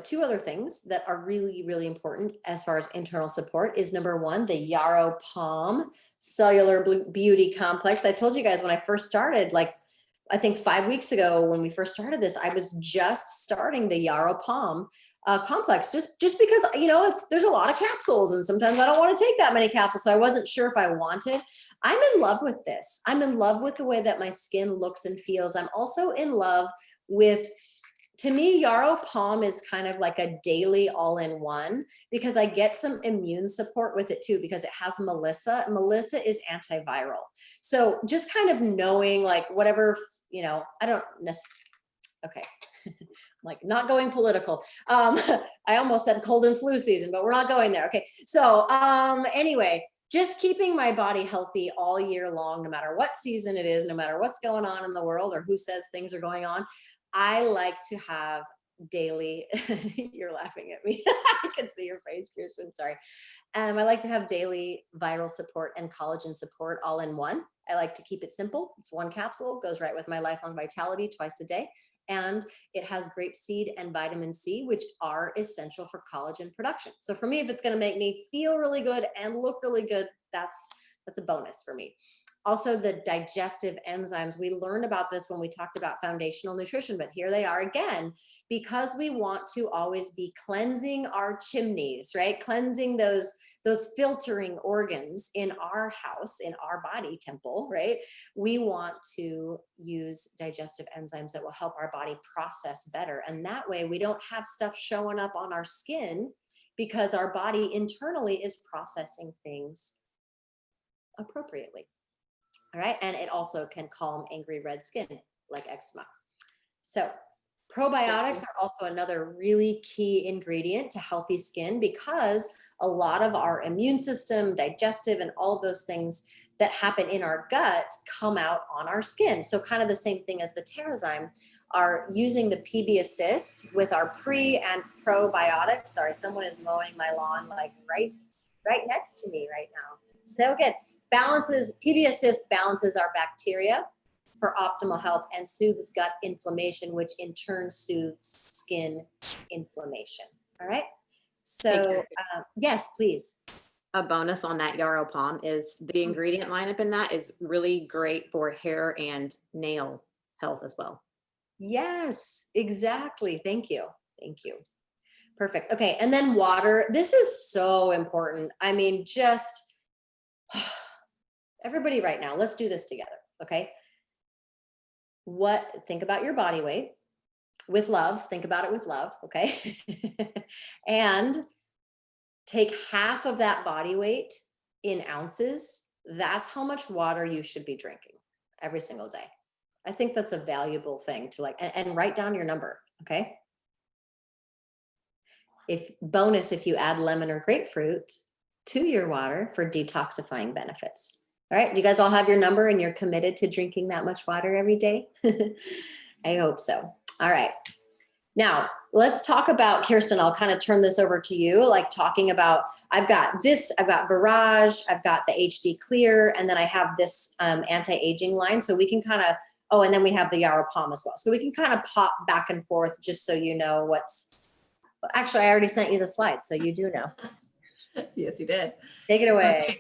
two other things that are really, really important as far as internal support is number one, the Yarrow Palm Cellular Beauty Complex. I told you guys when I first started, like I think 5 weeks ago when we first started this, I was just starting the Yarrow Palm complex just because, there's a lot of capsules and sometimes I don't want to take that many capsules. So I wasn't sure if I wanted. I'm in love with this. I'm in love with the way that my skin looks and feels. I'm also in love with, to me, Yarrow Palm is kind of like a daily all-in-one because I get some immune support with it too because it has Melissa. Melissa is antiviral. So just kind of knowing like whatever, I don't necessarily, okay. Like not going political. I almost said cold and flu season, but we're not going there. Okay. So anyway, just keeping my body healthy all year long, no matter what season it is, no matter what's going on in the world or who says things are going on. I like to have daily, you're laughing at me. I can see your face, Kirsten, sorry. I like to have daily viral support and collagen support all in one. I like to keep it simple. It's one capsule, goes right with my Lifelong Vitality twice a day. And it has grapeseed and vitamin C, which are essential for collagen production. So for me, if it's going to make me feel really good and look really good, that's a bonus for me. Also, the digestive enzymes. We learned about this when we talked about foundational nutrition, but here they are again, because we want to always be cleansing our chimneys, right? Cleansing those filtering organs in our house, in our body temple, right? We want to use digestive enzymes that will help our body process better. And that way we don't have stuff showing up on our skin because our body internally is processing things appropriately. All right, and it also can calm angry red skin like eczema. So probiotics are also another really key ingredient to healthy skin because a lot of our immune system, digestive, and all those things that happen in our gut come out on our skin. So kind of the same thing as the Terrazyme are using the PB Assist with our pre and probiotics. Sorry, someone is mowing my lawn like right next to me right now. So good. PB Assist balances our bacteria for optimal health and soothes gut inflammation, which in turn soothes skin inflammation. All right. So yes, please. A bonus on that yarrow palm is the ingredient lineup in that is really great for hair and nail health as well. Yes, exactly. Thank you. Thank you. Perfect. Okay. And then water. This is so important. I mean, just everybody right now, let's do this together. Okay. Think about your body weight with love. Think about it with love. Okay. And take half of that body weight in ounces. That's how much water you should be drinking every single day. I think that's a valuable thing to and write down your number. Okay. If you add lemon or grapefruit to your water for detoxifying benefits. All right. Do you guys all have your number and you're committed to drinking that much water every day? I hope so. All right. Now let's talk about, Kirsten, I'll kind of turn this over to you, like talking about, I've got Virage, I've got the HD Clear, and then I have this anti-aging line. So we can kind of, and then we have the Yarrow Palm as well. So we can kind of pop back and forth just so you know actually, I already sent you the slides, so you do know. Yes, you did. Take it away. Okay.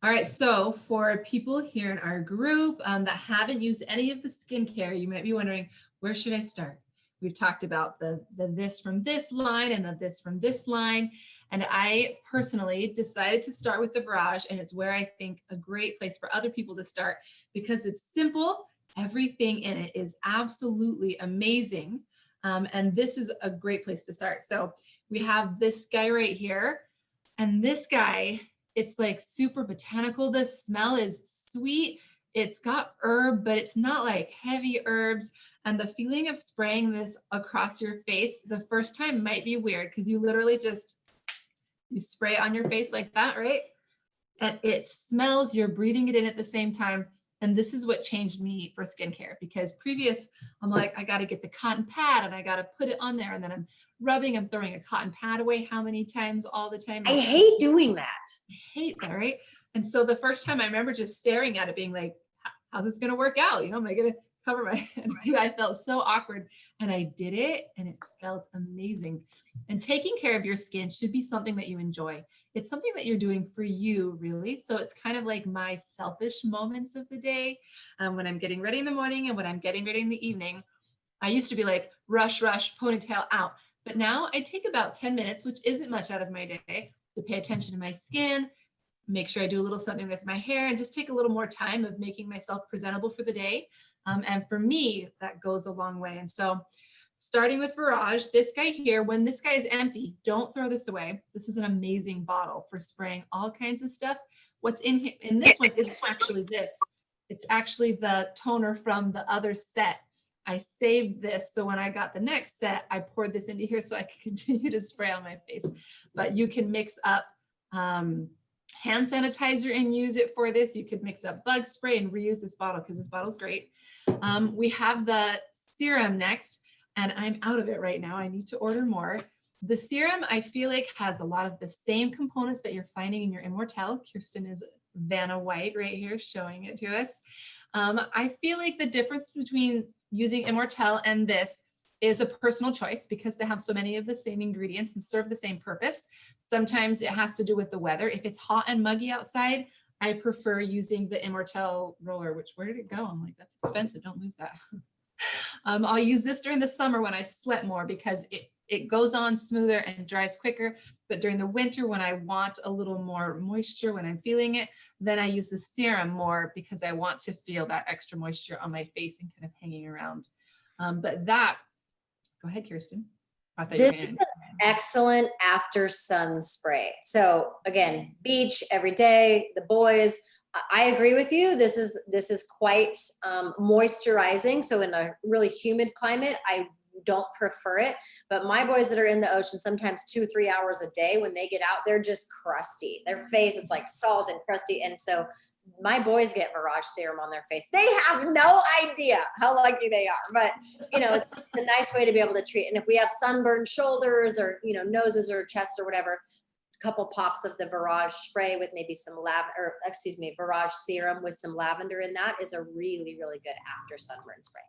All right, so for people here in our group that haven't used any of the skincare, you might be wondering, where should I start? We've talked about the this from this line and the this from this line. And I personally decided to start with the Virage, and it's where I think a great place for other people to start because it's simple. Everything in it is absolutely amazing. And this is a great place to start. So we have this guy right here, and this guy, it's like super botanical. The smell is sweet. It's got herb, but it's not like heavy herbs. And the feeling of spraying this across your face the first time might be weird because you literally you spray it on your face like that, right? And it smells, you're breathing it in at the same time. And this is what changed me for skincare because I'm like, I got to get the cotton pad and I got to put it on there. And then I'm throwing a cotton pad away how many times all the time? I hate doing that. I hate that, right? And so the first time I remember just staring at it being like, how's this going to work out? Am I going to cover my head? I felt so awkward and I did it and it felt amazing. And taking care of your skin should be something that you enjoy. It's something that you're doing for you, really. So it's kind of like my selfish moments of the day when I'm getting ready in the morning and when I'm getting ready in the evening. I used to be like, rush, ponytail out. But now I take about 10 minutes, which isn't much out of my day, to pay attention to my skin, make sure I do a little something with my hair, and just take a little more time of making myself presentable for the day. And for me, that goes a long way. And so starting with Virage, this guy here, when this guy is empty, don't throw this away. This is an amazing bottle for spraying all kinds of stuff. What's in here, in this one is actually this. It's actually the toner from the other set. I saved this, so when I got the next set, I poured this into here so I could continue to spray on my face. But you can mix up hand sanitizer and use it for this. You could mix up bug spray and reuse this bottle because this bottle's great. We have the serum next, and I'm out of it right now. I need to order more. The serum, I feel like, has a lot of the same components that you're finding in your Immortelle. Kirsten is Vanna White right here showing it to us. I feel like the difference between using Immortelle and this is a personal choice because they have so many of the same ingredients and serve the same purpose. Sometimes it has to do with the weather. If it's hot and muggy outside, I prefer using the Immortelle roller, which, where did it go? I'm like, that's expensive, don't lose that. I'll use this during the summer when I sweat more because it goes on smoother and dries quicker. But during the winter, when I want a little more moisture, when I'm feeling it, then I use the serum more because I want to feel that extra moisture on my face and kind of hanging around. But that, go ahead, Kirsten. This is an excellent after sun spray. So again, beach every day, the boys, I agree with you. This is quite moisturizing. So in a really humid climate, I don't prefer it, but my boys that are in the ocean, sometimes 2-3 hours a day, when they get out, they're just crusty. Their face is like salt and crusty. And so my boys get Virage serum on their face. They have no idea how lucky they are, but it's a nice way to be able to treat. And if we have sunburned shoulders or, noses or chests or whatever, couple pops of the Virage spray with maybe some Virage serum with some lavender in that is a really, really good after sunburn spray.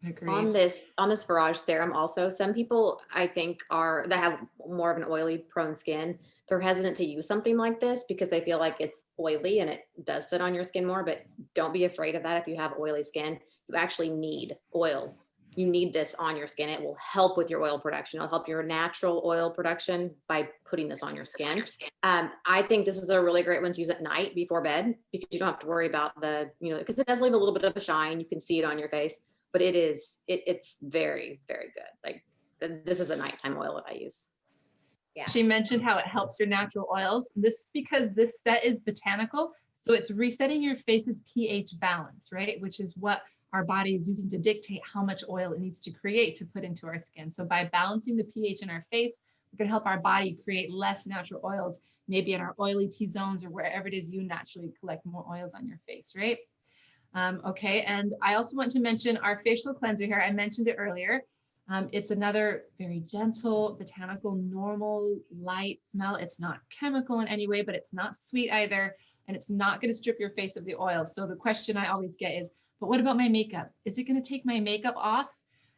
Agreed. On this Virage serum also, some people I think that have more of an oily prone skin, they're hesitant to use something like this because they feel like it's oily and it does sit on your skin more, but don't be afraid of that. If you have oily skin, you actually need oil. You need this on your skin. It will help with your oil production. It'll help your natural oil production by putting this on your skin. I think this is a really great one to use at night before bed because you don't have to worry about because it does leave a little bit of a shine. You can see it on your face. But it's very, very good. Like this is a nighttime oil that I use. Yeah. She mentioned how it helps your natural oils. This is because this set is botanical. So it's resetting your face's pH balance, right? Which is what our body is using to dictate how much oil it needs to create to put into our skin. So by balancing the pH in our face, we can help our body create less natural oils, maybe in our oily T-zones or wherever it is you naturally collect more oils on your face, right? Okay, and I also want to mention our facial cleanser here. I mentioned it earlier. It's another very gentle, botanical, normal, light smell. It's not chemical in any way, but it's not sweet either. And it's not going to strip your face of the oil. So the question I always get is, but what about my makeup? Is it going to take my makeup off?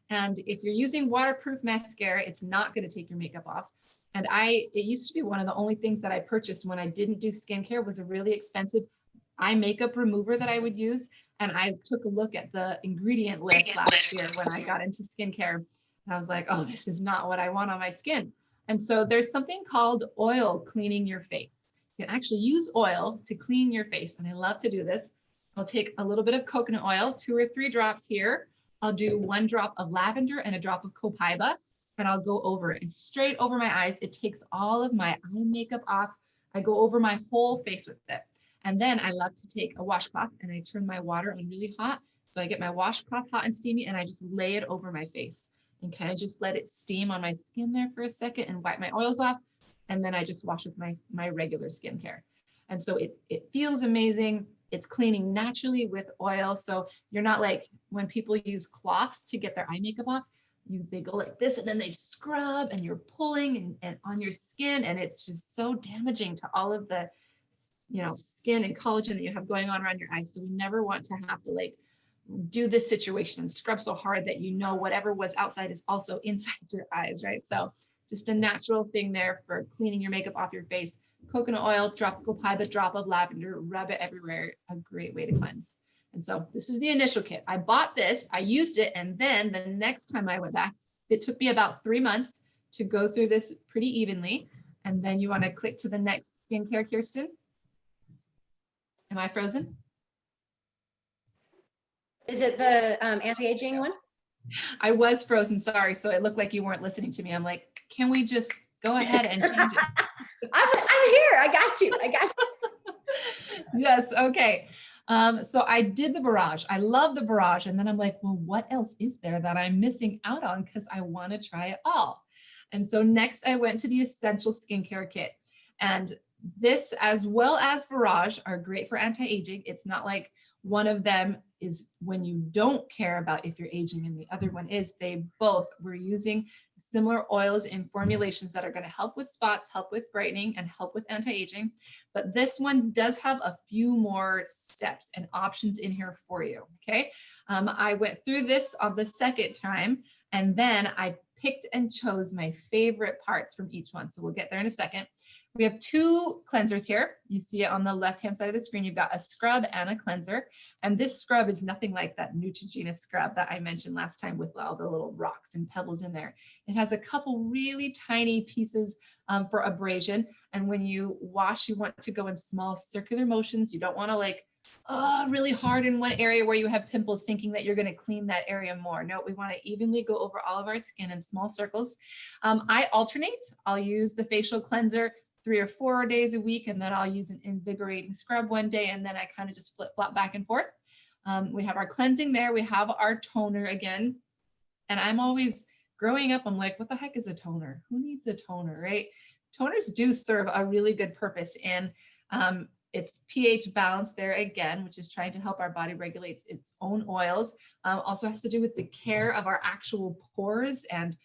And if you're using waterproof mascara, it's not going to take your makeup off. And it used to be one of the only things that I purchased when I didn't do skincare was a really expensive eye makeup remover that I would use. And I took a look at the ingredient list last year when I got into skincare. And I was like, oh, this is not what I want on my skin. And so there's something called oil cleaning your face. You can actually use oil to clean your face. And I love to do this. I'll take a little bit of coconut oil, 2 or 3 drops here. I'll do 1 drop of lavender and a drop of copaiba, and I'll go over it and straight over my eyes. It takes all of my eye makeup off. I go over my whole face with it. And then I love to take a washcloth and I turn my water on really hot. So I get my washcloth hot and steamy and I just lay it over my face and kind of just let it steam on my skin there for a second and wipe my oils off. And then I just wash with my regular skincare. And so it feels amazing. It's cleaning naturally with oil. So you're not like when people use cloths to get their eye makeup off, they go like this and then they scrub and you're pulling and on your skin. And it's just so damaging to all of the skin and collagen that you have going on around your eyes. So we never want to have to like do this situation and scrub so hard that whatever was outside is also inside your eyes, right? So just a natural thing there for cleaning your makeup off your face. Coconut oil, drop of copaiba, drop of lavender, rub it everywhere. A great way to cleanse. And so this is the initial kit. I bought this, I used it, and then the next time I went back, it took me about 3 months to go through this pretty evenly. And then you want to click to the next skincare, Kirsten. Am I frozen? Is it the anti-aging one? I was frozen, sorry. So it looked like you weren't listening to me. I'm like, can we just go ahead and change it? I'm here. I got you. Yes, okay. So I did the Virage. I love the Virage. And then I'm like, well, what else is there that I'm missing out on? Because I want to try it all. And so next I went to the Essential Skincare Kit. And this, as well as Virage, are great for anti-aging. It's not like one of them is when you don't care about if you're aging and the other one is. We're using similar oils in formulations that are going to help with spots, help with brightening, and help with anti-aging. But this one does have a few more steps and options in here for you, okay? I went through this on the second time, and then I picked and chose my favorite parts from each one. So we'll get there in a second. We have 2 cleansers here. You see it on the left-hand side of the screen. You've got a scrub and a cleanser. And this scrub is nothing like that Neutrogena scrub that I mentioned last time with all the little rocks and pebbles in there. It has a couple really tiny pieces for abrasion. And when you wash, you want to go in small circular motions. You don't want to like really hard in one area where you have pimples thinking that you're going to clean that area more. No, we want to evenly go over all of our skin in small circles. I alternate. I'll use the facial cleanser 3 or 4 days a week, and then I'll use an invigorating scrub one day, and then I kind of just flip-flop back and forth. We have our cleansing there. We have our toner again. And I'm always, growing up, I'm like, what the heck is a toner? Who needs a toner, right? Toners do serve a really good purpose in its pH balance there again, which is trying to help our body regulate its own oils. Also has to do with the care of our actual pores and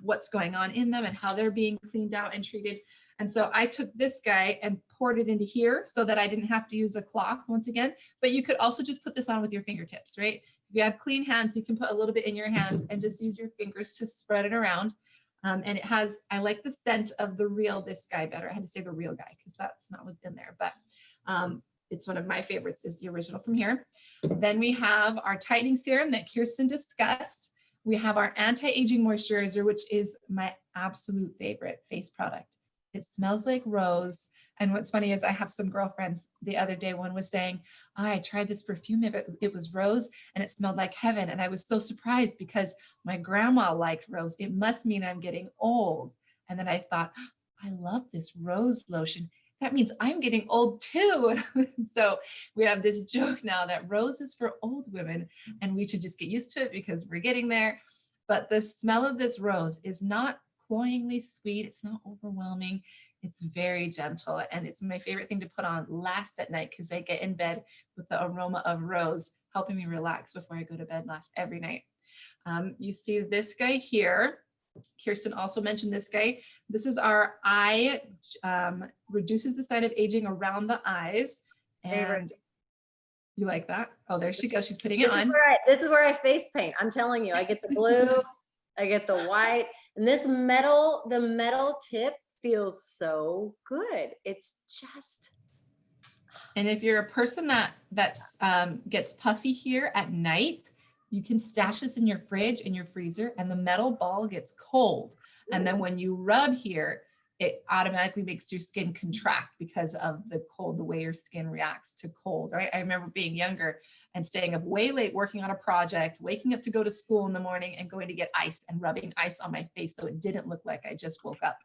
what's going on in them and how they're being cleaned out and treated. And so I took this guy and poured it into here so that I didn't have to use a cloth once again. But you could also just put this on with your fingertips, right? If you have clean hands, you can put a little bit in your hand and just use your fingers to spread it around. And it has, I like the scent of the real this guy better. I had to say the real guy because that's not what's in there, but it's one of my favorites is the original from here. Then we have our tightening serum that Kirsten discussed. We have our anti-aging moisturizer, which is my absolute favorite face product. It smells like rose. And what's funny is I have some girlfriends the other day, one was saying, I tried this perfume, it was rose and it smelled like heaven. And I was so surprised because my grandma liked rose. It must mean I'm getting old. And then I thought, I love this rose lotion. That means I'm getting old too. So we have this joke now that rose is for old women and we should just get used to it because we're getting there. But the smell of this rose is not cloyingly sweet. It's not overwhelming. It's very gentle. And it's my favorite thing to put on last at night because I get in bed with the aroma of rose, helping me relax before I go to bed last every night. You see this guy here. Kirsten also mentioned this guy. This is our eye, reduces the sign of aging around the eyes. And Favorite. You like that? Oh, there she goes. She's putting it on. This is where I face paint. I'm telling you, I get the blue, I get the white, and this metal, the metal tip feels so good. It's just. And if you're a person that gets puffy here at night, you can stash this in your fridge, in your freezer, and the metal ball gets cold. And then when you rub here, it automatically makes your skin contract because of the cold, the way your skin reacts to cold, right? I remember being younger and staying up way late working on a project, waking up to go to school in the morning and going to get ice and rubbing ice on my face so it didn't look like I just woke up.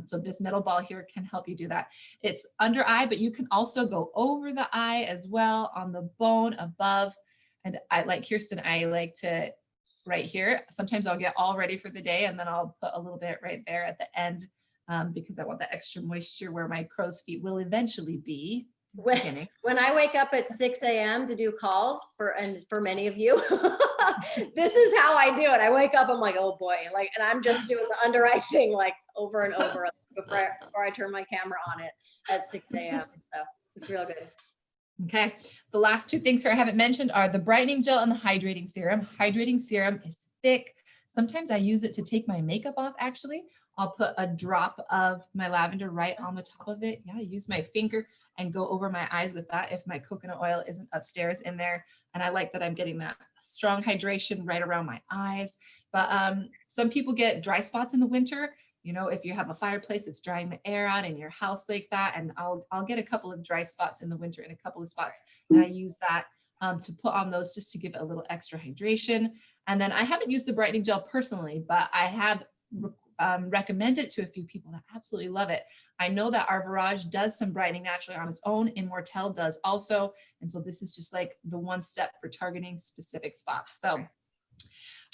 So this metal ball here can help you do that. It's under eye, but you can also go over the eye as well on the bone above. And I like Kirsten, I like to right here. Sometimes I'll get all ready for the day and then I'll put a little bit right there at the end because I want that extra moisture where my crow's feet will eventually be. When I wake up at 6 a.m. to do calls for many of you, this is how I do it. I wake up, I'm like, oh boy, like, and I'm just doing the under eye thing like over and over before I turn my camera on it at 6 a.m. So it's real good. Okay, the last two things here I haven't mentioned are the brightening gel and the hydrating serum. Hydrating serum is thick. Sometimes I use it to take my makeup off, actually. I'll put a drop of my lavender right on the top of it. Yeah, I use my finger and go over my eyes with that if my coconut oil isn't upstairs in there. And I like that I'm getting that strong hydration right around my eyes. But some people get dry spots in the winter. You know, if you have a fireplace, it's drying the air out in your house like that. And I'll get a couple of dry spots in the winter in a couple of spots. And I use that to put on those just to give it a little extra hydration. And then I haven't used the brightening gel personally, but I have recommended it to a few people that absolutely love it. I know that our Virage does some brightening naturally on its own. Immortelle does also. And so this is just like the one step for targeting specific spots. So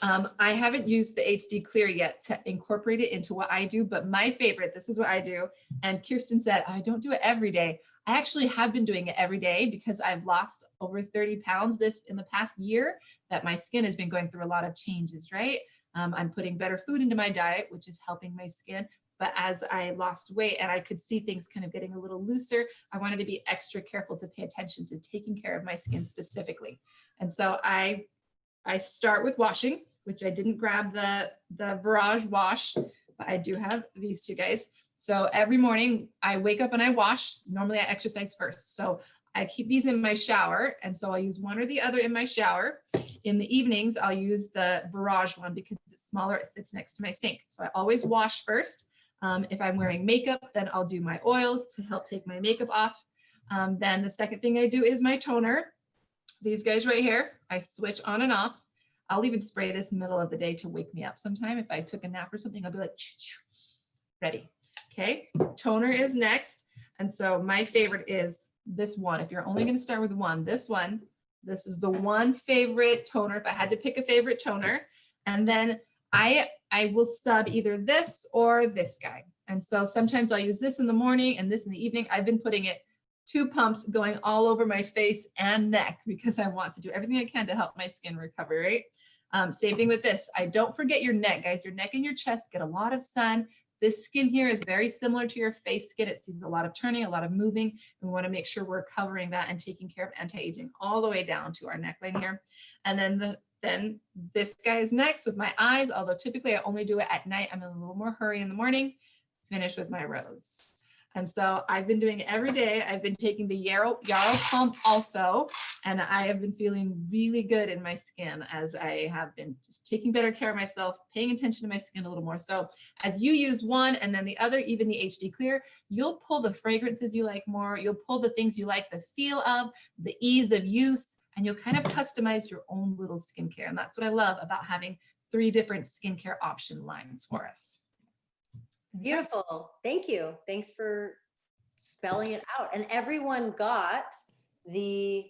I haven't used the HD Clear yet to incorporate it into what I do, but my favorite, this is what I do. And Kirsten said, I don't do it every day. I actually have been doing it every day because I've lost over 30 pounds in the past year that my skin has been going through a lot of changes, right? I'm putting better food into my diet, which is helping my skin. But as I lost weight and I could see things kind of getting a little looser, I wanted to be extra careful to pay attention to taking care of my skin specifically. And so I start with washing, which I didn't grab the Virage wash, but I do have these two guys. So every morning I wake up and I wash. Normally I exercise first. So I keep these in my shower. And so I'll use one or the other in my shower. In the evenings, I'll use the Virage one because it's smaller. It sits next to my sink. So I always wash first. If I'm wearing makeup, then I'll do my oils to help take my makeup off. Then the second thing I do is my toner. These guys right here, I switch on and off. I'll even spray this in the middle of the day to wake me up sometime. If I took a nap or something, I'll be like, ready. Okay, toner is next. And so my favorite is this one. If you're only going to start with one, this is the one favorite toner. If I had to pick a favorite toner, and then I will sub either this or this guy. And so sometimes I'll use this in the morning and this in the evening. I've been putting it 2 pumps going all over my face and neck because I want to do everything I can to help my skin recover, right? Same thing with this. I don't forget your neck, guys. Your neck and your chest get a lot of sun. This skin here is very similar to your face skin. It sees a lot of turning, a lot of moving. We want to make sure we're covering that and taking care of anti-aging all the way down to our neckline here. And then this guy is next with my eyes, although typically I only do it at night. I'm in a little more hurry in the morning, finish with my rose. And so I've been doing it every day. I've been taking the Yarrow Pump also, and I have been feeling really good in my skin as I have been just taking better care of myself, paying attention to my skin a little more. So as you use one and then the other, even the HD Clear, you'll pull the fragrances you like more. You'll pull the things you like the feel of, the ease of use, and you'll kind of customize your own little skincare. And that's what I love about having 3 different skincare option lines for us. Beautiful. Thank you. Thanks for spelling it out. And everyone got the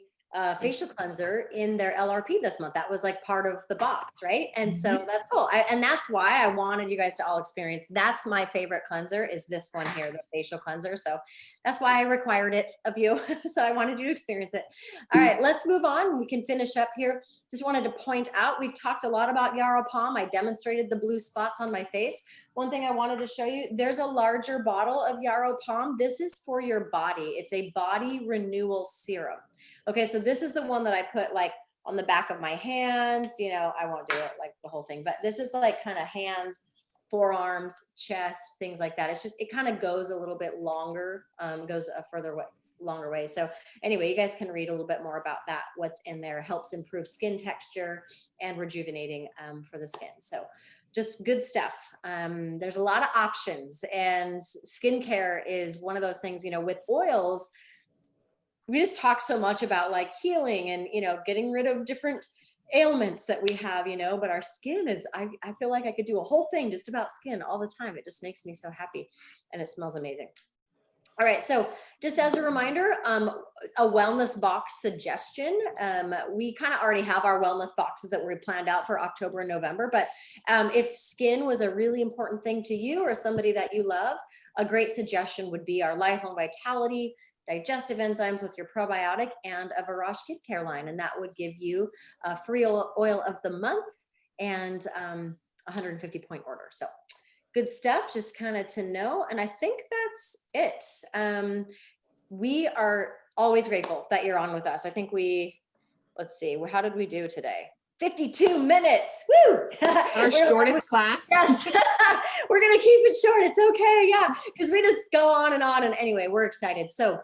facial cleanser in their LRP this month. That was like part of the box, right? And so that's cool. And that's why I wanted you guys to all experience. That's my favorite cleanser is this one here, the facial cleanser. So that's why I required it of you. So I wanted you to experience it. All right, let's move on. We can finish up here. Just wanted to point out, we've talked a lot about Yarrow Palm. I demonstrated the blue spots on my face. One thing I wanted to show you, there's a larger bottle of Yarrow Palm. This is for your body. It's a body renewal serum. Okay, so this is the one that I put like on the back of my hands. You know, I won't do it like the whole thing, but this is like kind of hands, forearms, chest, things like that. It's just, it kind of goes a little bit longer, goes a further way, longer way. So anyway, you guys can read a little bit more about that. What's in there helps improve skin texture and rejuvenating for the skin. So just good stuff. There's a lot of options, and skincare is one of those things, you know, with oils, we just talk so much about like healing and, you know, getting rid of different ailments that we have, you know, but our skin is, I feel like I could do a whole thing just about skin all the time. It just makes me so happy and it smells amazing. All right, so just as a reminder, a wellness box suggestion. We kind of already have our wellness boxes that we planned out for October and November, but if skin was a really important thing to you or somebody that you love, a great suggestion would be our Lifelong Vitality, digestive enzymes with your probiotic, and a Virage skincare line. And that would give you a free oil of the month and 150 point order. So good stuff, just kind of to know. And I think that's it. We are always grateful that you're on with us. I think let's see, how did we do today? 52 minutes. Woo! Our shortest class. Yes. We're going to keep it short. It's okay. Yeah. Because we just go on. And anyway, we're excited. So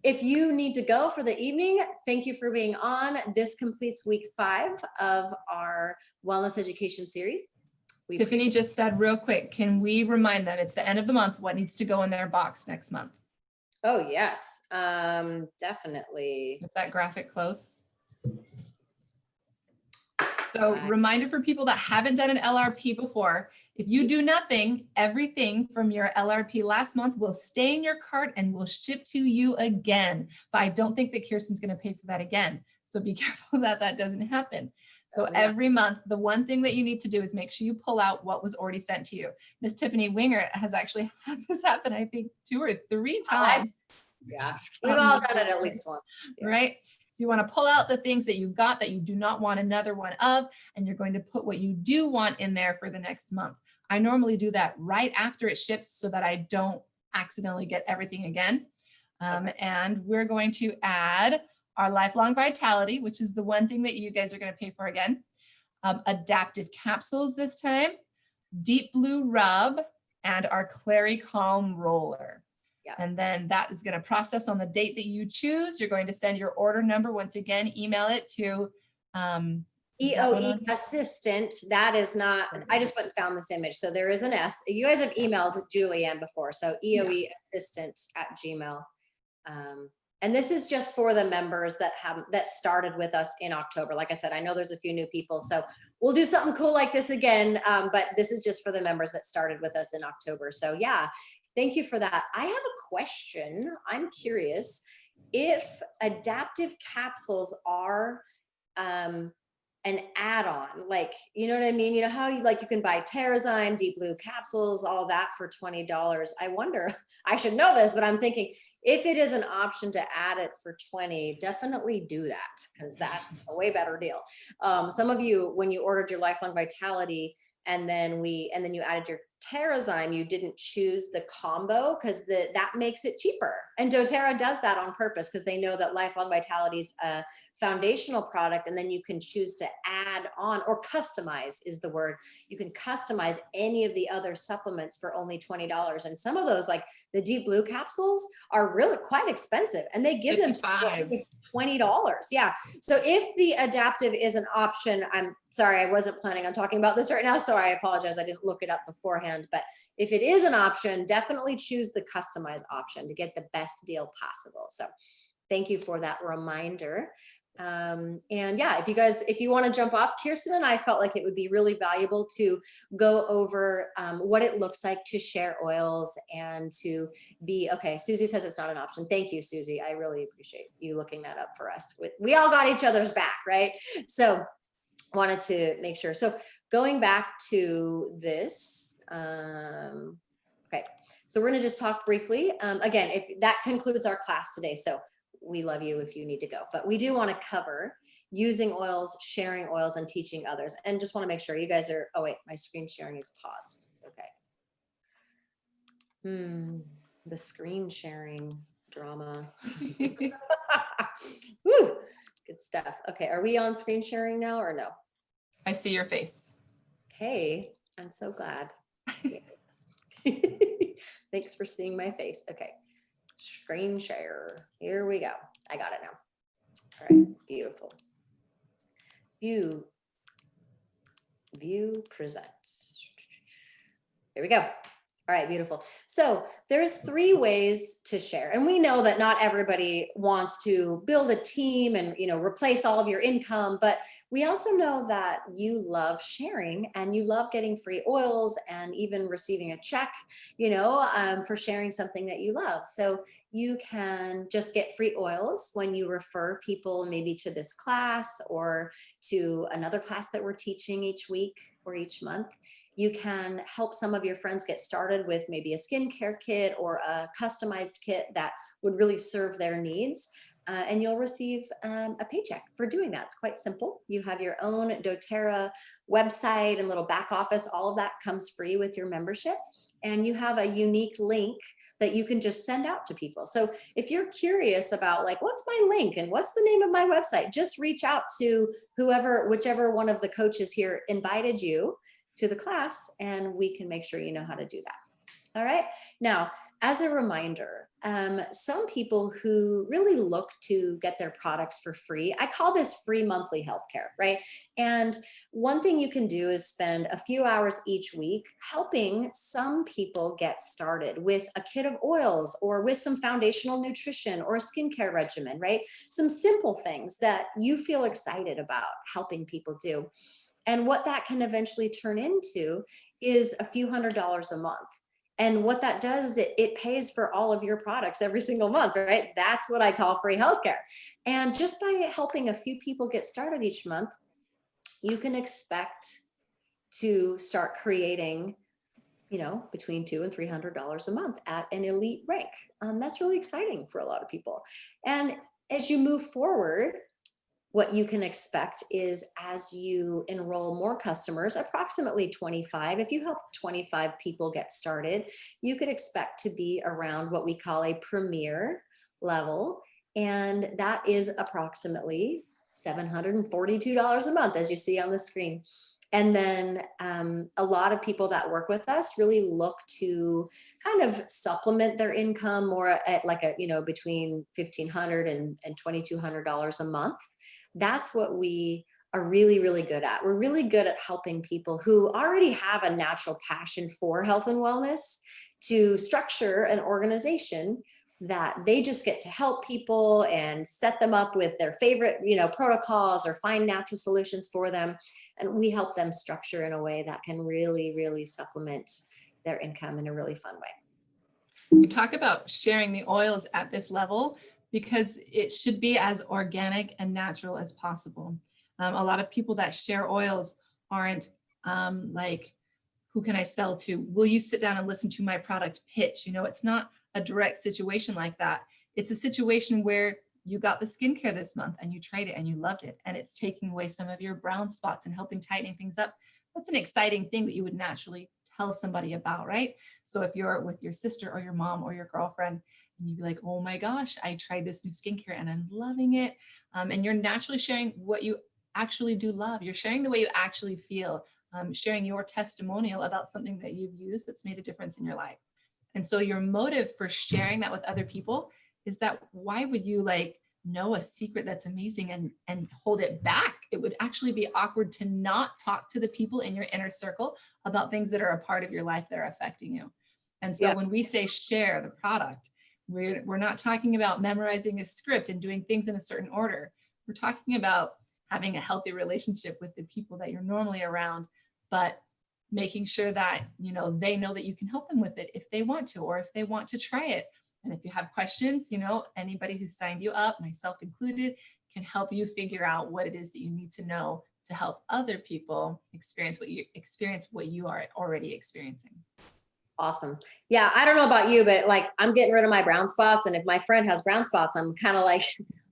if you need to go for the evening, thank you for being on. This completes week 5 of our wellness education series. Tiffany just said real quick, can we remind them it's the end of the month, what needs to go in their box next month? Oh, yes. Definitely. Get that graphic close. So reminder for people that haven't done an LRP before, if you do nothing, everything from your LRP last month will stay in your cart and will ship to you again. But I don't think that Kirsten's going to pay for that again. So be careful that that doesn't happen. So every month, the one thing that you need to do is make sure you pull out what was already sent to you. Miss Tiffany Winger has actually had this happen, I think 2 or 3 times. Yeah, we've all done it at least once. Yeah. Right? So you want to pull out the things that you got that you do not want another one of, and you're going to put what you do want in there for the next month. I normally do that right after it ships so that I don't accidentally get everything again. And we're going to add our Lifelong Vitality, which is the one thing that you guys are going to pay for again. Adaptive capsules this time, Deep Blue Rub, and our Clary Calm Roller. Yeah. And then that is going to process on the date that you choose. You're going to send your order number. Once again, email it to EOE assistant. That is not, I just went and found this image. So there is an S. You guys have emailed Julianne before. So EOE assistant at Gmail. And this is just for the members that started with us in October. Like I said, I know there's a few new people, so we'll do something cool like this again. But this is just for the members that started with us in October. So yeah, thank you for that. I have a question. I'm curious if adaptive capsules are an add-on, like, you know what I mean? You know how you can buy Terrazyme, Deep Blue capsules, all that for $20. I wonder, I should know this, but I'm thinking if it is an option to add it for $20, definitely do that, because that's a way better deal. Some of you, when you ordered your Lifelong Vitality and then you added your Terrazyme, you didn't choose the combo because that makes it cheaper. And doTERRA does that on purpose because they know that Lifelong Vitality is a foundational product, and then you can choose to add on or customize is the word. You can customize any of the other supplements for only $20. And some of those, like the Deep Blue capsules, are really quite expensive, and they give them $55. $20. Yeah. So if the adaptive is an option, I'm sorry, I wasn't planning on talking about this right now, so I apologize. I didn't look it up beforehand, but if it is an option, definitely choose the customized option to get the best deal possible. So thank you for that reminder. And yeah, if you want to jump off, Kirsten and I felt like it would be really valuable to go over what it looks like to share oils and to be, okay, Susie says it's not an option. Thank you, Susie. I really appreciate you looking that up for us. We all got each other's back, right? So wanted to make sure. So going back to this, okay, so we're going to just talk briefly. Again, if that concludes our class today. So we love you if you need to go, but we do want to cover using oils, sharing oils, and teaching others. And just want to make sure you guys are, oh wait, my screen sharing is paused. Okay. The screen sharing drama. Woo, good stuff. Okay, are we on screen sharing now or no? I see your face. Hey, I'm so glad. Thanks for seeing my face. Okay. Screen share. Here we go. I got it now. All right. Beautiful. View presents. There we go. All right, beautiful. So there's 3 ways to share. And we know that not everybody wants to build a team and, replace all of your income, but we also know that you love sharing and you love getting free oils and even receiving a check, for sharing something that you love. So you can just get free oils when you refer people maybe to this class or to another class that we're teaching each week or each month. You can help some of your friends get started with maybe a skincare kit or a customized kit that would really serve their needs. And you'll receive a paycheck for doing that. It's quite simple. You have your own doTERRA website and little back office. All of that comes free with your membership. And you have a unique link that you can just send out to people. So if you're curious about what's my link and what's the name of my website, just reach out to whichever one of the coaches here invited you to the class, and we can make sure you know how to do that. All right. Now, as a reminder, some people who really look to get their products for free, I call this free monthly healthcare, right? And one thing you can do is spend a few hours each week helping some people get started with a kit of oils or with some foundational nutrition or a skincare regimen, right? Some simple things that you feel excited about helping people do. And what that can eventually turn into is a few $100s a month. And what that does is it pays for all of your products every single month, right? That's what I call free healthcare. And just by helping a few people get started each month, you can expect to start creating, between $200 and $300 a month at an elite rank. That's really exciting for a lot of people. And as you move forward, what you can expect is as you enroll more customers, approximately 25, if you help 25 people get started, you could expect to be around what we call a premier level. And that is approximately $742 a month, as you see on the screen. And then a lot of people that work with us really look to kind of supplement their income more at between $1,500 and $2,200 a month. That's what we are really, really good at. We're really good at helping people who already have a natural passion for health and wellness to structure an organization that they just get to help people and set them up with their favorite, protocols or find natural solutions for them. And we help them structure in a way that can really, really supplement their income in a really fun way. We talk about sharing the oils at this level because it should be as organic and natural as possible. A lot of people that share oils aren't who can I sell to? Will you sit down and listen to my product pitch? It's not a direct situation like that. It's a situation where you got the skincare this month and you tried it and you loved it, and it's taking away some of your brown spots and helping tightening things up. That's an exciting thing that you would naturally tell somebody about, right? So if you're with your sister or your mom or your girlfriend, and you'd be like, oh my gosh, I tried this new skincare and I'm loving it. And you're naturally sharing what you actually do love. You're sharing the way you actually feel, sharing your testimonial about something that you've used that's made a difference in your life. And so your motive for sharing that with other people is that why would you like know a secret that's amazing and hold it back? It would actually be awkward to not talk to the people in your inner circle about things that are a part of your life that are affecting you. And so when we say share the product, we're not talking about memorizing a script and doing things in a certain order. We're talking about having a healthy relationship with the people that you're normally around, but making sure that, you know, they know that you can help them with it if they want to, or if they want to try it. And if you have questions, you know, anybody who signed you up, myself included, can help you figure out what it is that you need to know to help other people experience what you are already experiencing. Awesome. Yeah. I don't know about you, but like I'm getting rid of my brown spots. And if my friend has brown spots, I'm kind of like,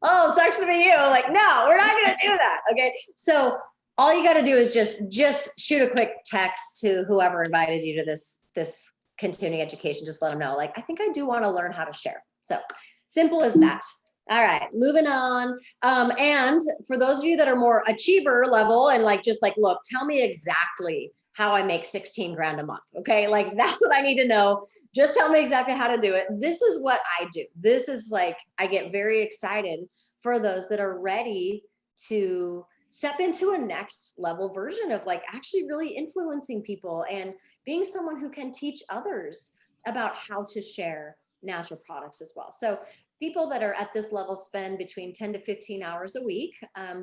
oh, it sucks to be you. Like, no, we're not going to do that. Okay. So all you got to do is just shoot a quick text to whoever invited you to this continuing education. Just let them know, like, I think I do want to learn how to share. So simple as that. All right, moving on. And for those of you that are more achiever level and like, just like, look, tell me exactly how I make 16 grand a month. Okay. Like that's what I need to know. Just tell me exactly how to do it. This is what I do. This is like, I get very excited for those that are ready to step into a next level version of like actually really influencing people and being someone who can teach others about how to share natural products as well. So people that are at this level spend between 10 to 15 hours a week.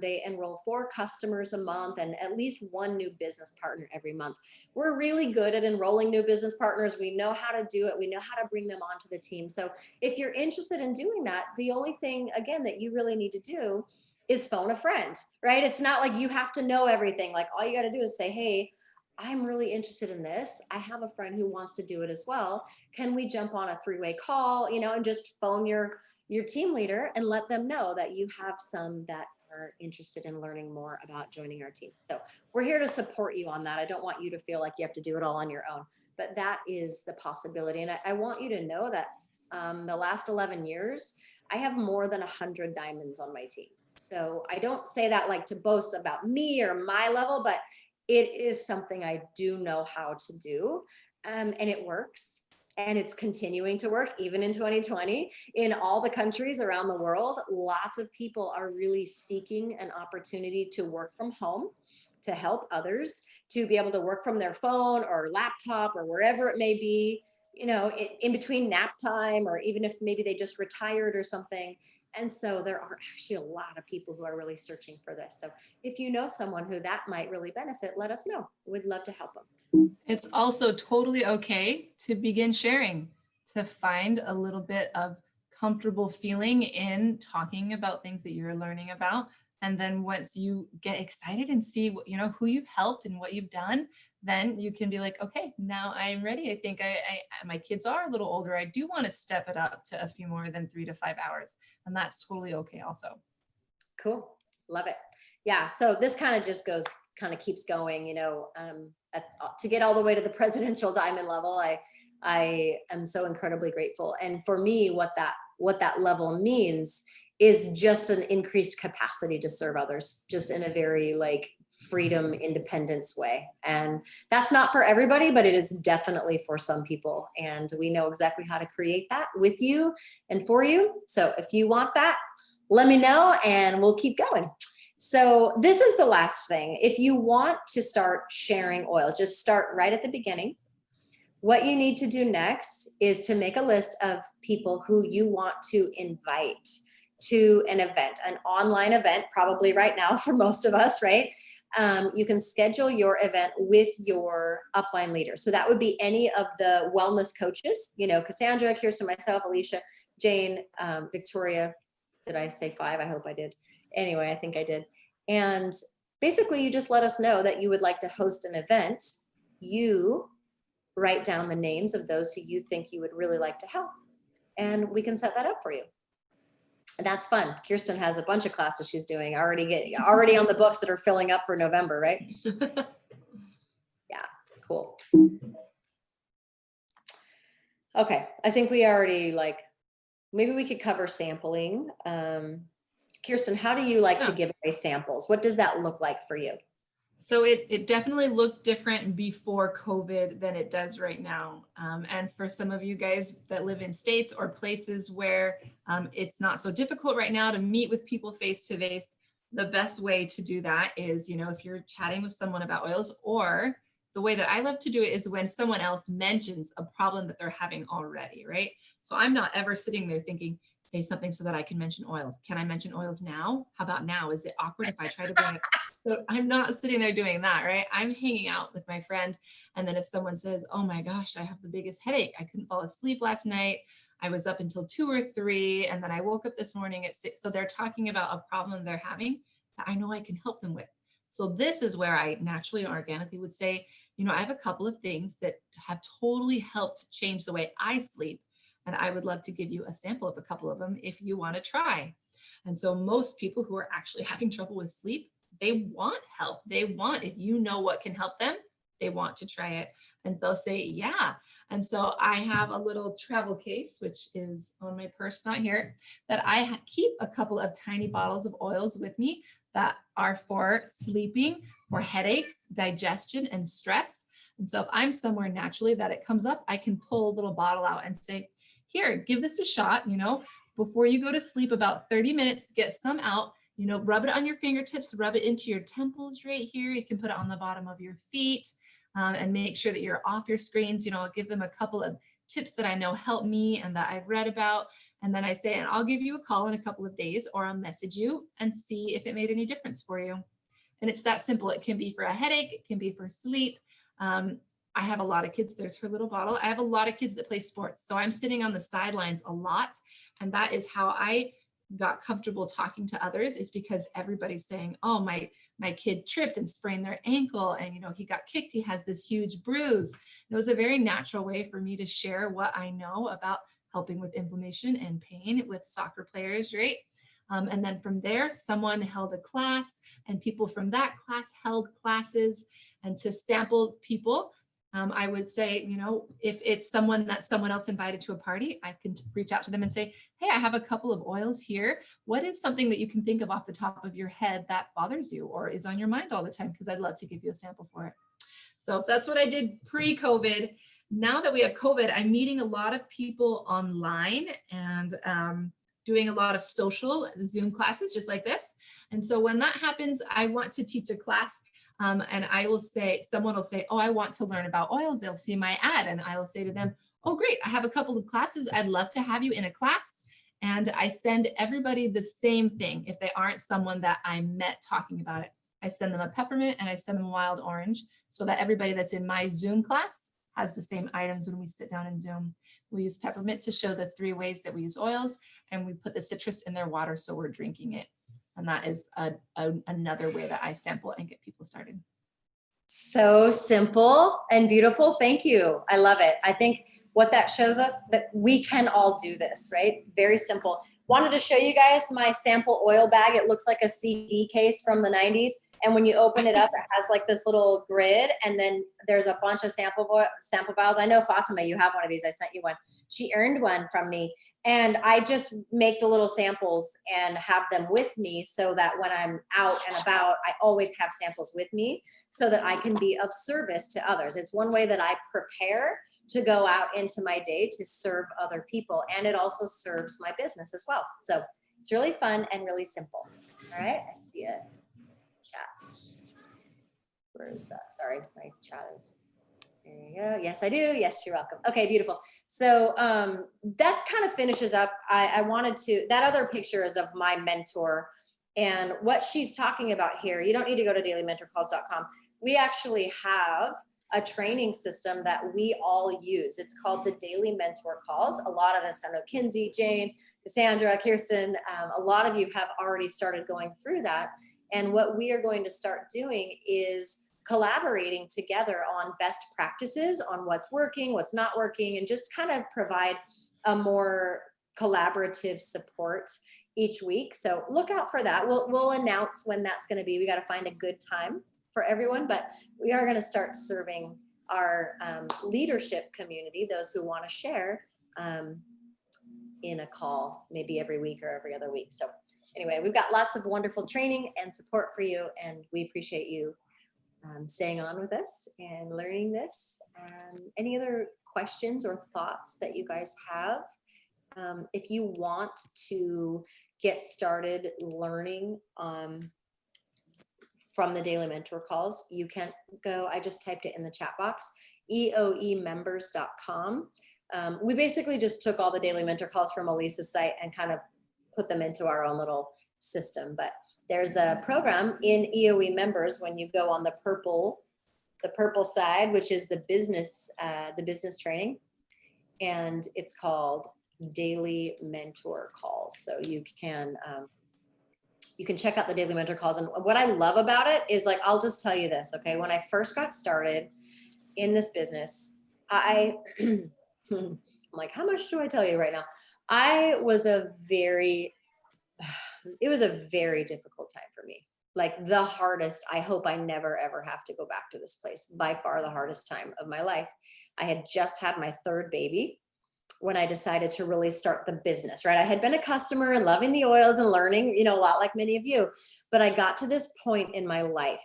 They enroll 4 customers a month and at least 1 new business partner every month. We're really good at enrolling new business partners. We know how to do it. We know how to bring them onto the team. So if you're interested in doing that, the only thing, again, that you really need to do is phone a friend, right? It's not like you have to know everything. Like all you got to do is say, hey, I'm really interested in this. I have a friend who wants to do it as well. Can we jump on a 3-way call, you know, and just phone your team leader and let them know that you have some that are interested in learning more about joining our team. So we're here to support you on that. I don't want you to feel like you have to do it all on your own, but that is the possibility. And I want you to know that the last 11 years, I have more than 100 diamonds on my team. So I don't say that like to boast about me or my level, but it is something I do know how to do, and it works. And it's continuing to work even in 2020 in all the countries around the world. Lots of people are really seeking an opportunity to work from home, to help others, to be able to work from their phone or laptop or wherever it may be, you know, in between nap time, or even if maybe they just retired or something. And so there are actually a lot of people who are really searching for this. So if you know someone who that might really benefit, let us know. We'd love to help them. It's also totally okay to begin sharing, to find a little bit of comfortable feeling in talking about things that you're learning about. And then once you get excited and see what, you know, who you've helped and what you've done, then you can be like, okay, now I'm ready. I think my kids are a little older. I do want to step it up to a few more than 3 to 5 hours. And that's totally okay also. Cool. Love it. Yeah. So this kind of keeps going, you know, to get all the way to the presidential diamond level. I am so incredibly grateful. And for me, what that level means is just an increased capacity to serve others, just in a very like freedom, independence way. And that's not for everybody, but it is definitely for some people. And we know exactly how to create that with you and for you. So if you want that, let me know and we'll keep going. So this is the last thing. If you want to start sharing oils, just start right at the beginning. What you need to do next is to make a list of people who you want to invite to an event, an online event, probably right now for most of us, right? You can schedule your event with your upline leader. So that would be any of the wellness coaches, you know, Cassandra, Kirsten, myself, Alicia, Jane, Victoria. Did I say 5? I hope I did. Anyway, I think I did. And basically you just let us know that you would like to host an event. You write down the names of those who you think you would really like to help, and we can set that up for you. And that's fun. Kirsten has a bunch of classes she's doing already on the books that are filling up for November, right? Yeah, cool. Okay, I think we already maybe we could cover sampling. Kirsten, how do you like to Yeah. give away samples? What does that look like for you? So it definitely looked different before COVID than it does right now. And for some of you guys that live in states or places where it's not so difficult right now to meet with people face to face, the best way to do that is, if you're chatting with someone about oils, or the way that I love to do it is when someone else mentions a problem that they're having already, right? So I'm not ever sitting there thinking, say something so that I can mention oils. Can I mention oils now? How about now? Is it awkward if I try to bring it? So I'm not sitting there doing that, right? I'm hanging out with my friend. And then if someone says, oh my gosh, I have the biggest headache. I couldn't fall asleep last night. I was up until 2 or 3. And then I woke up this morning at 6. So they're talking about a problem they're having that I know I can help them with. So this is where I naturally or organically would say, I have a couple of things that have totally helped change the way I sleep. And I would love to give you a sample of a couple of them if you want to try. And so most people who are actually having trouble with sleep, they want help. They want, if you know what can help them, they want to try it. And they'll say, yeah. And so I have a little travel case, which is on my purse, not here, that I keep a couple of tiny bottles of oils with me that are for sleeping, for headaches, digestion, and stress. And so if I'm somewhere naturally that it comes up, I can pull a little bottle out and say, here, give this a shot, before you go to sleep, about 30 minutes, get some out, rub it on your fingertips, rub it into your temples right here. You can put it on the bottom of your feet, and make sure that you're off your screens. I'll give them a couple of tips that I know help me and that I've read about. And then I say, and I'll give you a call in a couple of days, or I'll message you and see if it made any difference for you. And it's that simple. It can be for a headache. It can be for sleep. I have a lot of kids. There's her little bottle. I have a lot of kids that play sports. So I'm sitting on the sidelines a lot. And that is how I got comfortable talking to others, is because everybody's saying, oh, my kid tripped and sprained their ankle, and he got kicked, he has this huge bruise. It was a very natural way for me to share what I know about helping with inflammation and pain with soccer players, right? And then from there, someone held a class, and people from that class held classes. And to sample people, I would say, if it's someone that someone else invited to a party, I can reach out to them and say, hey, I have a couple of oils here. What is something that you can think of off the top of your head that bothers you or is on your mind all the time? Because I'd love to give you a sample for it. So that's what I did pre-COVID. Now that we have COVID, I'm meeting a lot of people online and doing a lot of social Zoom classes just like this. And so when that happens, I want to teach a class. And I will say, someone will say, oh, I want to learn about oils. They'll see my ad and I will say to them, oh, great, I have a couple of classes. I'd love to have you in a class. And I send everybody the same thing if they aren't someone that I met talking about it. I send them a peppermint and I send them a wild orange, so that everybody that's in my Zoom class has the same items when we sit down in Zoom. We use peppermint to show the 3 ways that we use oils, and we put the citrus in their water so we're drinking it. And that is another way that I sample and get people started. So simple and beautiful. Thank you. I love it. I think what that shows us that we can all do this, right? Very simple. Wanted to show you guys my sample oil bag. It looks like a CD case from the 90s. And when you open it up, it has like this little grid, and then there's a bunch of sample vials. I know Fatima, you have one of these. I sent you one. She earned one from me, and I just make the little samples and have them with me so that when I'm out and about, I always have samples with me so that I can be of service to others. It's one way that I prepare to go out into my day to serve other people, and it also serves my business as well. So it's really fun and really simple. All right, I see it. Chat. Where's that? Sorry, my chat is. There you go. Yes, I do. Yes, you're welcome. Okay, beautiful. So that's kind of finishes up. I wanted to, that other picture is of my mentor, and what she's talking about here. You don't need to go to dailymentorcalls.com. We actually have a training system that we all use. It's called the Daily Mentor Calls. A lot of us, I know Kinsey, Jane, Cassandra, Kirsten, a lot of you have already started going through that. And what we are going to start doing is collaborating together on best practices, on what's working, what's not working, and just kind of provide a more collaborative support each week. So look out for that. We'll announce when that's going to be. We got to find a good time for everyone, but we are going to start serving our leadership community, those who want to share in a call, maybe every week or every other week. So anyway, we've got lots of wonderful training and support for you, and we appreciate you staying on with us and learning this. Any other questions or thoughts that you guys have? If you want to get started learning from the daily mentor calls, you can go, I just typed it in the chat box, eoemembers.com. We basically just took all the daily mentor calls from Elisa's site and kind of put them into our own little system. But there's a program in EOE members when you go on the purple side, which is the business training, and it's called Daily Mentor Calls. So you can check out the Daily Mentor Calls. And what I love about it is, like, I'll just tell you this, okay? When I first got started in this business, I'm like, how much do I tell you right now? It was a very difficult time for me. Like, the hardest. I hope I never, ever have to go back to this place. By far the hardest time of my life. I had just had my third baby when I decided to really start the business, right? I had been a customer and loving the oils and learning, a lot like many of you, but I got to this point in my life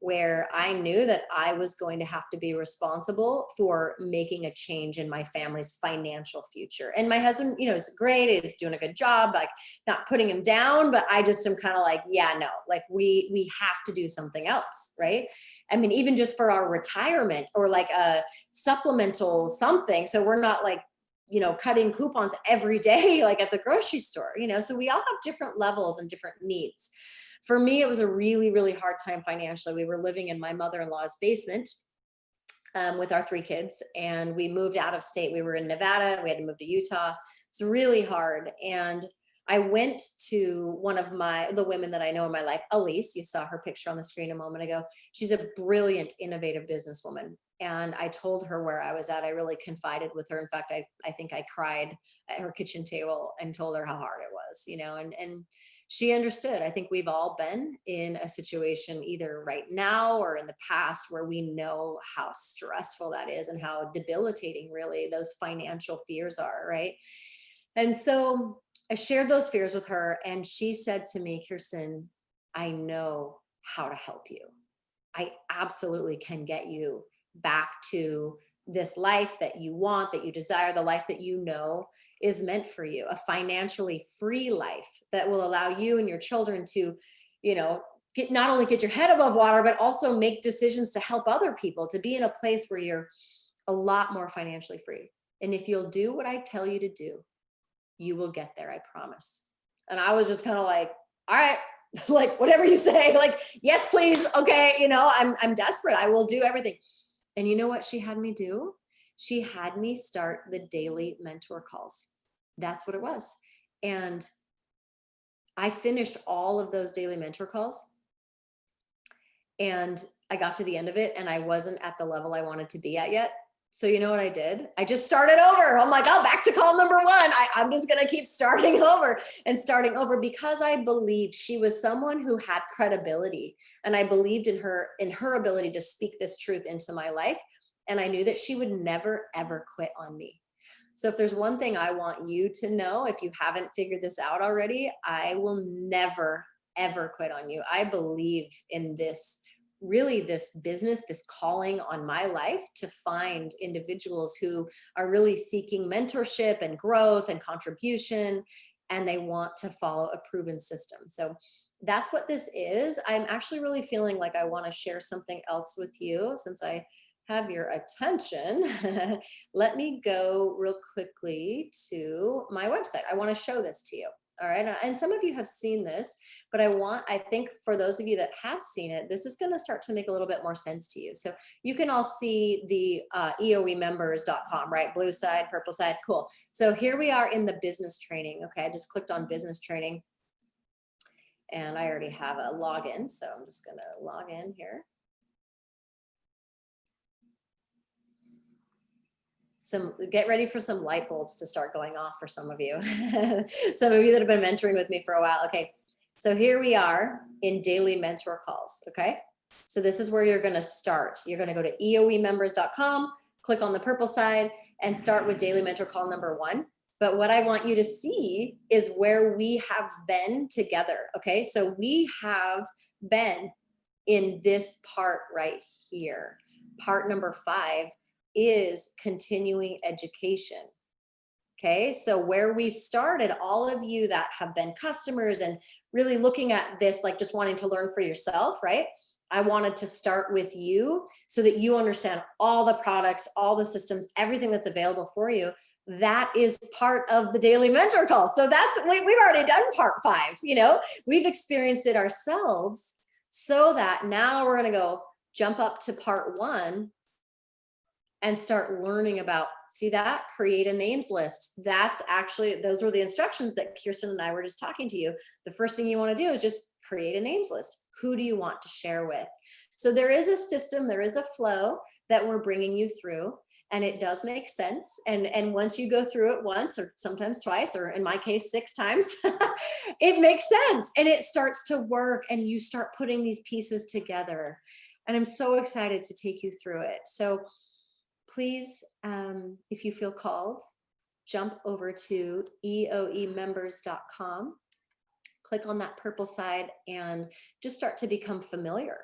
where I knew that I was going to have to be responsible for making a change in my family's financial future. And my husband, is great. He's doing a good job, like, not putting him down, but I just am kind of like, yeah, no, like we have to do something else, right? I mean, even just for our retirement, or like a supplemental something. So we're not like, cutting coupons every day, like at the grocery store, so we all have different levels and different needs. For me, it was a really, really hard time financially. We were living in my mother-in-law's basement with our 3 kids, and we moved out of state. We were in Nevada. We had to move to Utah. It's really hard. And I went to one of the women that I know in my life, Elise. You saw her picture on the screen a moment ago. She's a brilliant, innovative businesswoman. And I told her where I was at. I really confided with her. In fact, I think I cried at her kitchen table and told her how hard it was, and she understood. I think we've all been in a situation either right now or in the past where we know how stressful that is and how debilitating really those financial fears are, right? And so I shared those fears with her, and she said to me, Kirsten, I know how to help you. I absolutely can get you back to this life that you want, that you desire, the life that is meant for you, a financially free life that will allow you and your children to, not only get your head above water, but also make decisions to help other people, to be in a place where you're a lot more financially free. And if you'll do what I tell you to do, you will get there, I promise. And I was just kind of like, all right, like, whatever you say, like, yes, please. Okay. I'm desperate. I will do everything. And you know what she had me do? She had me start the daily mentor calls. That's what it was. And I finished all of those daily mentor calls, and I got to the end of it, and I wasn't at the level I wanted to be at yet. So you know what I did? I just started over. I'm like, oh, back to call number 1. I'm just going to keep starting over because I believed she was someone who had credibility, and I believed in her ability to speak this truth into my life. And I knew that she would never, ever quit on me. So if there's one thing I want you to know, if you haven't figured this out already, I will never, ever quit on you. I believe in this business, this calling on my life to find individuals who are really seeking mentorship and growth and contribution, and they want to follow a proven system. So that's what this is. I'm actually really feeling like I want to share something else with you since I have your attention. Let me go real quickly to my website. I want to show this to you. All right. And some of you have seen this, but I think for those of you that have seen it, this is going to start to make a little bit more sense to you. So you can all see the eoemembers.com, right? Blue side, purple side. Cool. So here we are in the business training. Okay. I just clicked on business training, and I already have a login. So I'm just going to log in here. Get ready for some light bulbs to start going off for some of you. Some of you that have been mentoring with me for a while. Okay, so here we are in daily mentor calls, okay? So this is where you're going to start. You're going to go to eoemembers.com, click on the purple side, and start with Daily Mentor Call number 1. But what I want you to see is where we have been together. Okay, so we have been in this part right here. Part number 5 is continuing education. Okay, so where we started, all of you that have been customers and really looking at this, like just wanting to learn for yourself, right? I wanted to start with you so that you understand all the products, all the systems, everything that's available for you. That is part of the Daily Mentor Call. So we've already done part 5, we've experienced it ourselves, so that now we're going to go jump up to part 1 and start learning about, see that, create a names list. That's actually, those were the instructions that Kirsten and I were just talking to you. The first thing you want to do is just create a names list. Who do you want to share with? So there is a system, there is a flow that we're bringing you through, and it does make sense. And once you go through it once, or sometimes twice, or in my case, 6 times, it makes sense and it starts to work, and you start putting these pieces together. And I'm so excited to take you through it. So please, if you feel called, jump over to eoemembers.com, click on that purple side, and just start to become familiar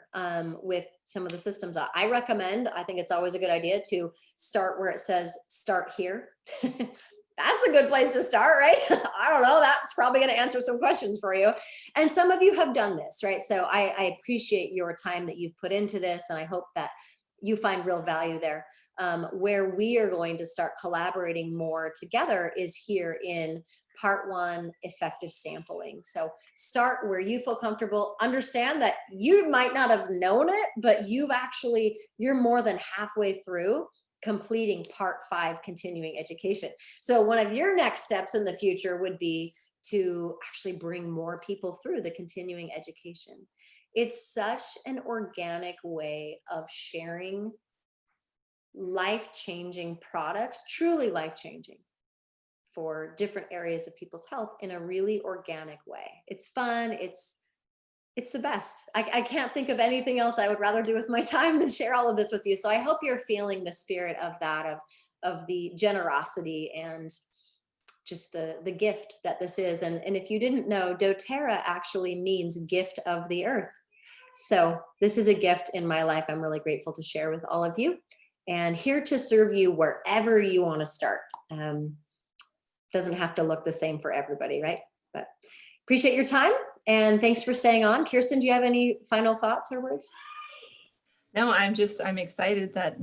with some of the systems. I recommend, I think it's always a good idea to start where it says start here. That's a good place to start, right? I don't know, that's probably going to answer some questions for you. And some of you have done this, right? So I appreciate your time that you've put into this, and I hope that you find real value there. Where we are going to start collaborating more together is here in part 1, effective sampling. So start where you feel comfortable. Understand that you might not have known it, but you're more than halfway through completing part 5, continuing education. So one of your next steps in the future would be to actually bring more people through the continuing education. It's such an organic way of sharing life-changing products, truly life-changing for different areas of people's health in a really organic way. It's fun. It's the best. I can't think of anything else I would rather do with my time than share all of this with you. So I hope you're feeling the spirit of that, of the generosity and just the gift that this is. And if you didn't know, doTERRA actually means gift of the earth. So this is a gift in my life I'm really grateful to share with all of you, and here to serve you wherever you want to start. Doesn't have to look the same for everybody, right? But appreciate your time, and thanks for staying on. Kirsten, do you have any final thoughts or words? No, I'm excited that,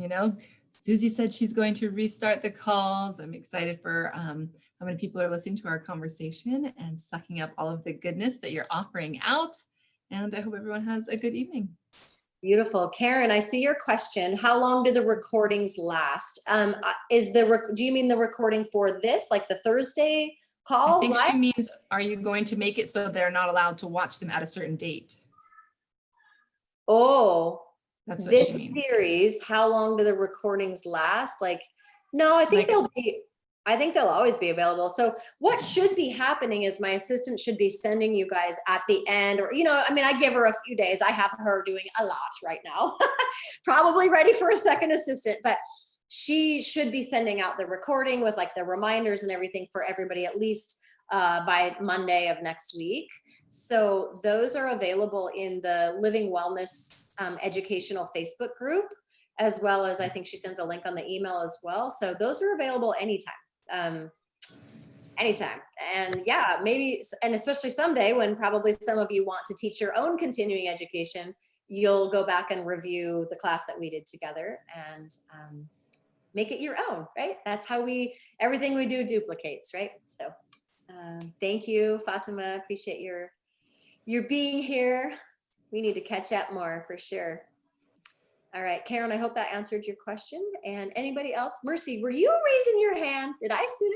Susie said she's going to restart the calls. I'm excited for how many people are listening to our conversation and sucking up all of the goodness that you're offering out. And I hope everyone has a good evening. Beautiful. Karen, I see your question. How long do the recordings last? Do you mean the recording for this, like the Thursday call? I think live? she means, are you going to make it so they're not allowed to watch them at a certain date? Oh, that's what this she means. series, how long do the recordings last? No, I think they'll always be available. So what should be happening is my assistant should be sending you guys at the end, or, I give her a few days. I have her doing a lot right now, probably ready for a second assistant, but she should be sending out the recording with the reminders and everything for everybody, at least by Monday of next week. So those are available in the Living Wellness educational Facebook group, as well as I think she sends a link on the email as well. So those are available anytime. Anytime. And yeah, maybe, and especially someday when probably some of you want to teach your own continuing education, you'll go back and review the class that we did together and make it your own, right? That's how everything we do duplicates, right? So thank you, Fatima. Appreciate your being here. We need to catch up more for sure. All right, Karen, I hope that answered your question. And anybody else? Mercy, were you raising your hand? Did I see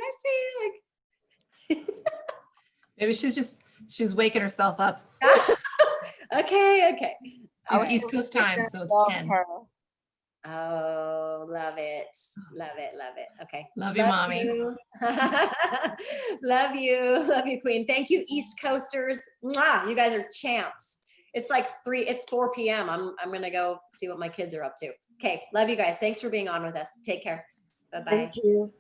Maybe she's waking herself up. Okay. It's East Coast time, so it's 10. Oh, love it. Okay. Love you, mommy. Love you, Queen. Thank you, East Coasters. Mwah, you guys are champs. It's like it's 4 p.m. I'm gonna go see what my kids are up to. Okay, love you guys. Thanks for being on with us. Take care. Bye-bye. Thank you.